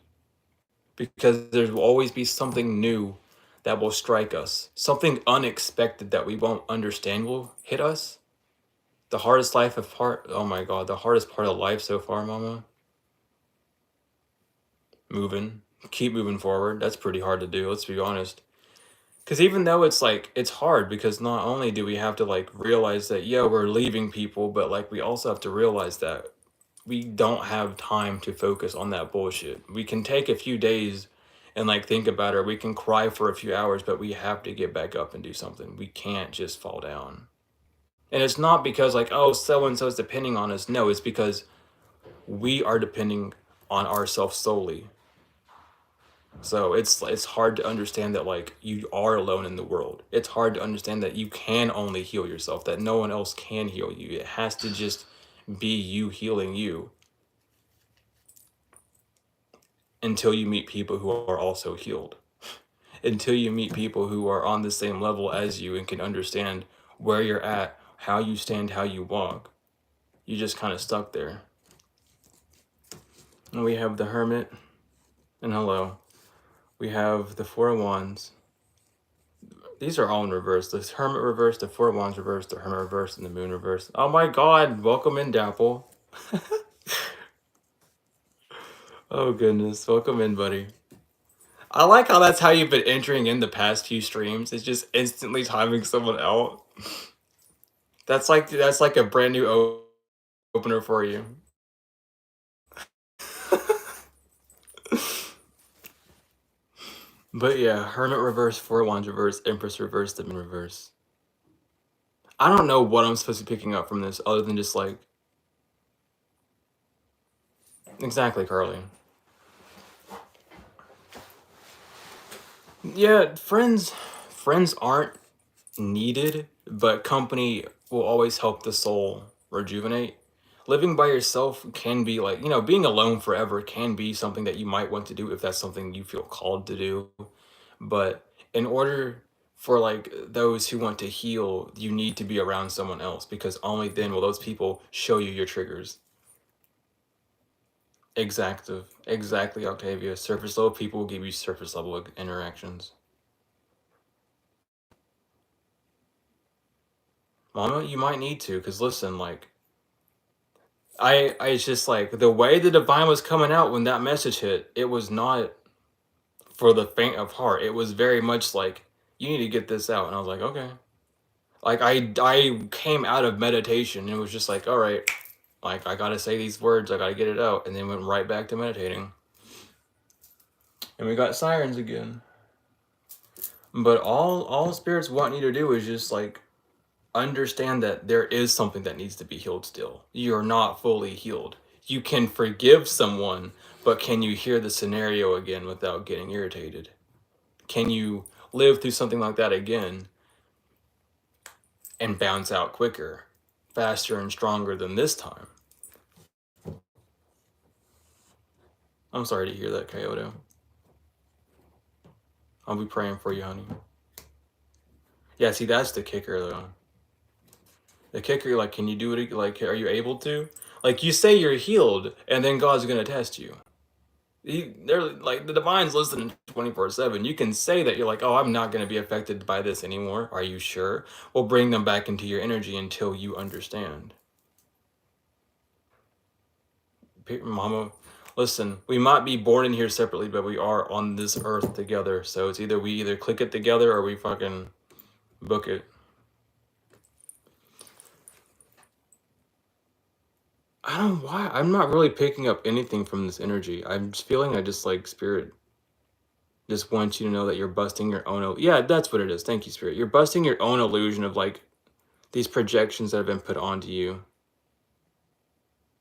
because there will always be something new that will strike us. Something unexpected that we won't understand will hit us. The hardest life of part, oh my god, the hardest part of life so far, mama. Moving. Keep moving forward. That's pretty hard to do, let's be honest. Because even though it's like, it's hard because not only do we have to like realize that, yeah, we're leaving people, but like we also have to realize that we don't have time to focus on that bullshit. We can take a few days and like think about it, or we can cry for a few hours, but we have to get back up and do something. We can't just fall down. And it's not because like, oh, so and so's depending on us. No, it's because we are depending on ourselves solely. So it's hard to understand that like you are alone in the world. It's hard to understand that you can only heal yourself, that no one else can heal you. It has to just be you healing you until you meet people who are also healed. Until you meet people who are on the same level as you and can understand where you're at, how you stand, how you walk. You just kind of stuck there. And we have the Hermit and hello. We have the Four of Wands. These are all in reverse. The Hermit reverse, the Four of Wands reverse, the Hermit reverse, and the Moon reverse. Oh my god, welcome in, Dapple. Oh goodness, welcome in, buddy. I like how that's how you've been entering in the past few streams. It's just instantly timing someone out. That's like a brand new opener for you. But yeah, Hermit reverse, Four of Wands reverse, Empress reverse, the Moon reverse. I don't know what I'm supposed to be picking up from this other than just like... Exactly, Carly. Yeah, friends aren't needed, but company will always help the soul rejuvenate. Living by yourself can be like, you know, being alone forever can be something that you might want to do if that's something you feel called to do. But in order for like those who want to heal, you need to be around someone else because only then will those people show you your triggers. Exactly, Octavia. Surface level people will give you surface level interactions. Mama, you might need to, because listen, like, it's just like, the way the divine was coming out when that message hit, it was not for the faint of heart. It was very much like, you need to get this out. And I was like, okay. Like, I came out of meditation and it was just like, all right, like, I gotta say these words, I gotta get it out. And then went right back to meditating. And we got sirens again. But all spirits want you to do is just like, understand that there is something that needs to be healed still. You're not fully healed. You can forgive someone, but can you hear the scenario again without getting irritated? Can you live through something like that again and bounce out quicker, faster, and stronger than this time? I'm sorry to hear that, Kyoto. I'll be praying for you, honey. Yeah, see, that's the kicker, though. The kicker, like, can you do it? Like, are you able to? Like, you say you're healed, and then God's going to test you. They're like, the divine's listening 24/7. You can say that you're like, oh, I'm not going to be affected by this anymore. Are you sure? We'll bring them back into your energy until you understand. Mama, listen, we might be born in here separately, but we are on this earth together. So it's either we either click it together or we fucking book it. I don't know why. I'm not really picking up anything from this energy. I'm just feeling I just like spirit just wants you to know that you're busting your own... Yeah, that's what it is. Thank you, spirit. You're busting your own illusion of like these projections that have been put onto you.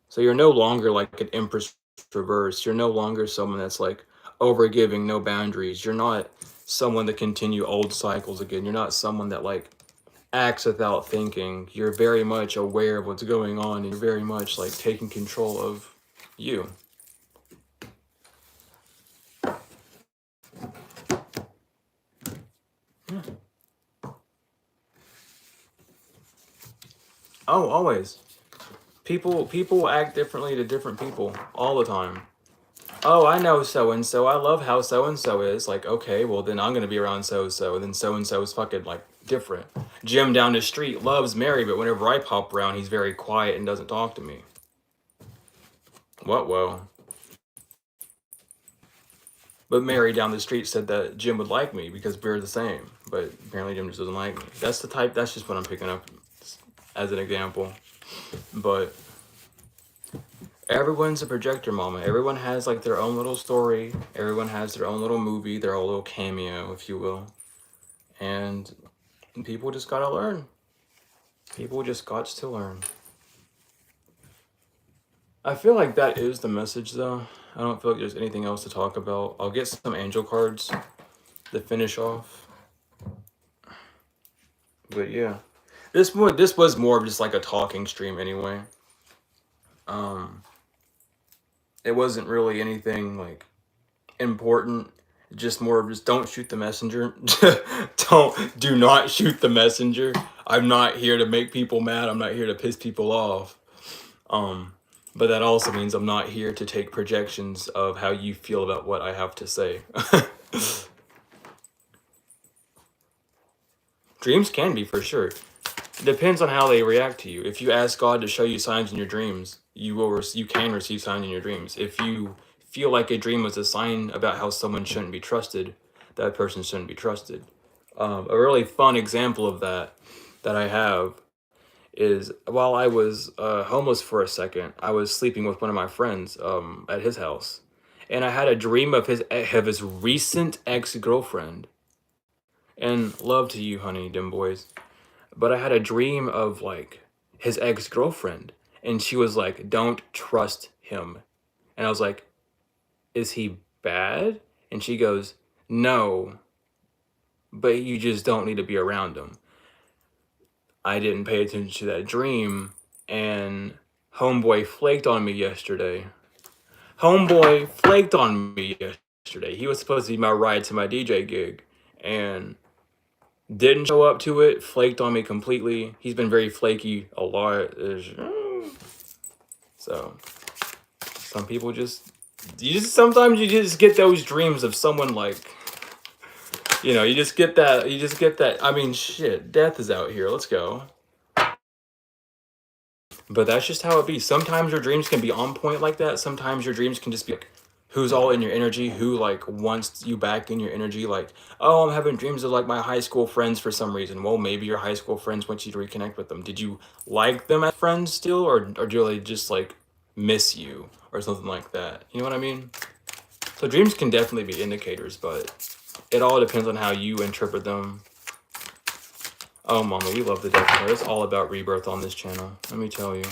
So you're no longer like an Empress reverse. You're no longer someone that's like overgiving, no boundaries. You're not someone that continue old cycles again. You're not someone that like acts without thinking. You're very much aware of what's going on, and you're very much like taking control of you. Oh, always. People act differently to different people all the time. Oh, I know so and so. I love how so and so is. Like, okay, well then I'm gonna be around so and so is fucking like different. Jim down the street loves Mary, but whenever I pop around, he's very quiet and doesn't talk to me. What? Whoa. But Mary down the street said that Jim would like me because we're the same. But apparently Jim just doesn't like me. That's the type. That's just what I'm picking up as an example. But everyone's a projector, mama. Everyone has like their own little story. Everyone has their own little movie, their own little cameo, if you will. And people just gotta learn. People just got to learn. I feel like that is the message, though. I don't feel like there's anything else to talk about. I'll get some angel cards to finish off. But yeah, this was more of just like a talking stream anyway. It wasn't really anything like important. Just more of just don't shoot the messenger. Do not shoot the messenger. I'm not here to make people mad. I'm not here to piss people off. But that also means I'm not here to take projections of how you feel about what I have to say. Dreams can be, for sure. It depends on how they react to you. If you ask God to show you signs in your dreams, you can receive signs in your dreams. If you feel like a dream was a sign about how someone shouldn't be trusted, that person shouldn't be trusted. A really fun example of that I have is while I was homeless for a second, I was sleeping with one of my friends at his house, and I had a dream of his recent ex-girlfriend. And love to you, honey, dim boys. But I had a dream of like his ex-girlfriend, and she was like, "Don't trust him," and I was like, "Is he bad?" And she goes, "No, but you just don't need to be around him." I didn't pay attention to that dream, and homeboy flaked on me yesterday. Homeboy flaked on me yesterday. He was supposed to be my ride to my DJ gig, and didn't show up to it, flaked on me completely. He's been very flaky a lot. So, some people sometimes you just get those dreams of someone like, you just get that. I mean, shit, death is out here. Let's go. But that's just how it be. Sometimes your dreams can be on point like that. Sometimes your dreams can just be like, who's all in your energy, who like wants you back in your energy. Like, oh, I'm having dreams of like my high school friends for some reason. Well, maybe your high school friends want you to reconnect with them. Did you like them as friends still, or do they just like miss you or something like that? You know what I mean? So dreams can definitely be indicators, but it all depends on how you interpret them. Oh, mama, we love the death card. It's all about rebirth on this channel. Let me tell you.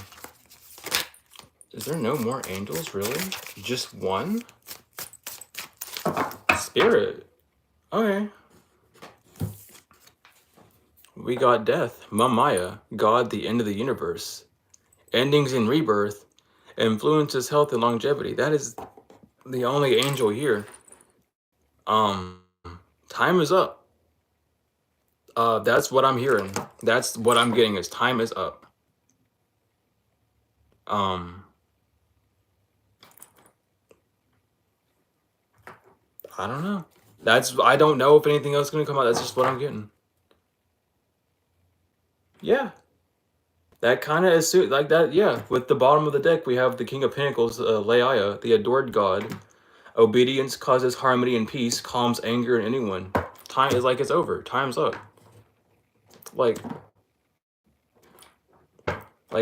Is there no more angels, really? Just one? Spirit. Okay. We got death. Mamaya. God, the end of the universe. Endings in rebirth. Influences health and longevity. That is the only angel here. Time is up. That's what I'm hearing. That's what I'm getting is time is up. I don't know. I don't know if anything else is going to come out. That's just what I'm getting. Yeah. That kind of is like that. Yeah. With the bottom of the deck, we have the King of Pentacles, Leia, the adored god. Obedience causes harmony and peace, calms anger in anyone. Time is like it's over. Time's up. Like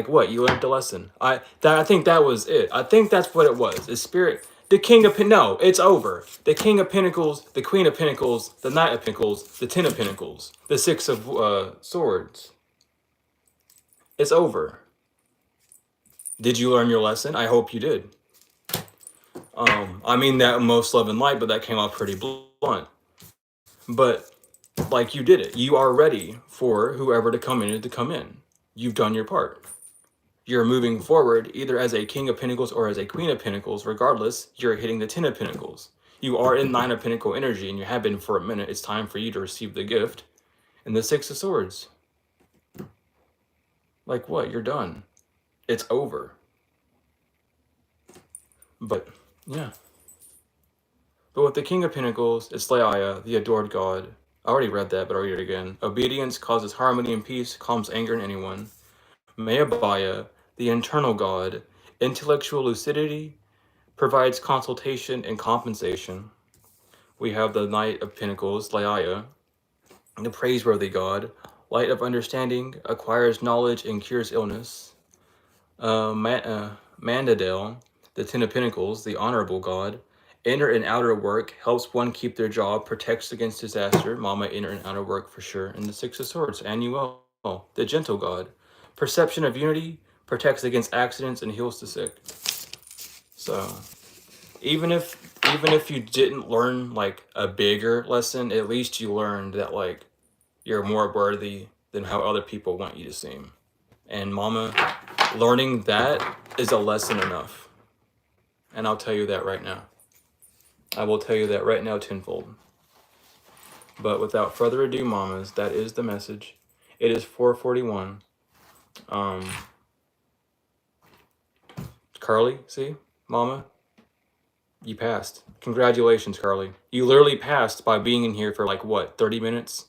what? You learned the lesson. I think that was it. I think that's what it was. The spirit. The King of no, it's over. The King of Pentacles, the Queen of Pentacles, the Knight of Pentacles, the Ten of Pentacles, the Six of Swords. It's over. Did you learn your lesson? I hope you did. I mean that most love and light, but that came off pretty blunt. But like you did it. You are ready for whoever to come in to come in. You've done your part. You're moving forward either as a King of Pentacles or as a Queen of Pentacles. Regardless, you're hitting the Ten of Pentacles. You are in Nine of Pentacle energy, and you have been for a minute. It's time for you to receive the gift. And the Six of Swords. Like what? You're done. It's over. But yeah. But with the King of Pentacles, it's Leia, the adored God. I already read that, but I'll read it again. Obedience causes harmony and peace, calms anger in anyone. Mayabaya, the internal God. Intellectual lucidity provides consultation and compensation. We have the Knight of Pentacles, Leia, the praiseworthy God. Light of understanding acquires knowledge and cures illness. Mandadel, the Ten of Pentacles, the honorable God. Inner and outer work helps one keep their job, protects against disaster. Mama, inner and outer work for sure. And the Six of Swords, Anuel, the gentle God. Perception of unity protects against accidents and heals the sick. So even if you didn't learn like a bigger lesson, at least you learned that like you're more worthy than how other people want you to seem. And Mama, learning that is a lesson enough. And I'll tell you that right now. I will tell you that right now tenfold. But without further ado, Mamas, that is the message. It is 4:41. Carly, see? Mama, you passed. Congratulations, Carly. You literally passed by being in here for like what, 30 minutes?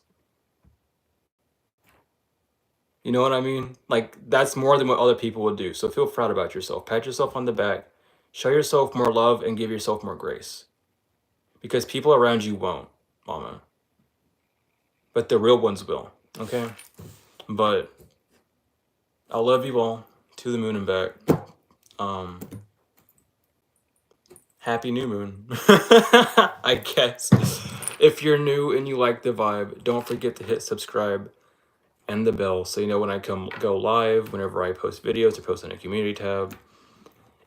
You know what I mean? Like, that's more than what other people would do. So feel proud about yourself. Pat yourself on the back. Show yourself more love and give yourself more grace. Because people around you won't, Mama. But the real ones will, okay? But I love you all to the moon and back. Happy new moon. I guess. If you're new and you like the vibe, don't forget to hit subscribe and the bell so you know when I go live, whenever I post videos or post in a community tab.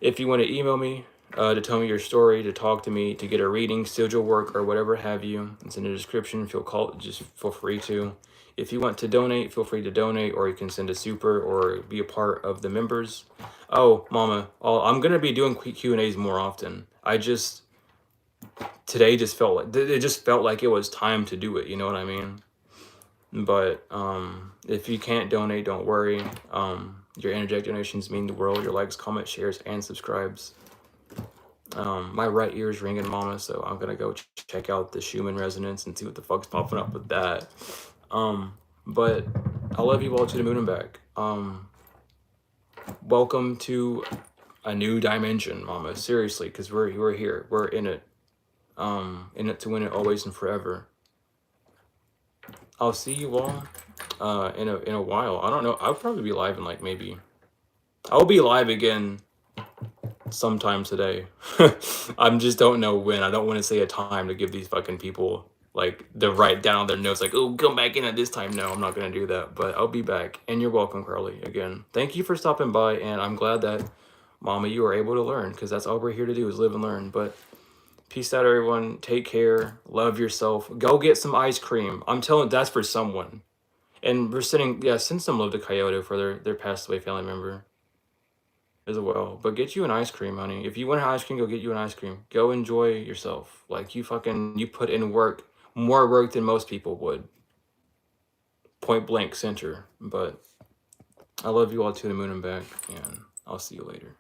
If you want to email me to tell me your story, to talk to me, to get a reading, sigil work, or whatever have you, it's in the description. Just feel free to. If you want to donate, feel free to donate, or you can send a super or be a part of the members. Oh, Mama, I'm gonna be doing Q&As more often. Today just felt like it was time to do it. You know what I mean? But if you can't donate, don't worry. Your energetic donations mean the world. Your likes, comments, shares, and subscribes. My right ear is ringing, Mama, so I'm gonna go check out the Schumann resonance and see what the fuck's popping up with that. But I love you all to the moon and back. Welcome to a new dimension, Mama. Seriously, because we're here. We're in it. In it to win it always and forever. I'll see you all in a while. I don't know. I'll probably be live in like maybe. I'll be live again sometime today. I just don't know when. I don't want to say a time to give these fucking people like the write down their notes like, oh, come back in at this time. No, I'm not gonna do that. But I'll be back. And you're welcome, Carly. Again, thank you for stopping by, and I'm glad that Mama, you were able to learn, because that's all we're here to do is live and learn. But peace out, everyone. Take care. Love yourself. Go get some ice cream. I'm telling you, that's for someone. And we're send some love to Coyote for their passed away family member as well. But get you an ice cream, honey. If you want an ice cream, go get you an ice cream. Go enjoy yourself. Like, you put in work, more work than most people would. Point blank center. But I love you all to the moon and back, and I'll see you later.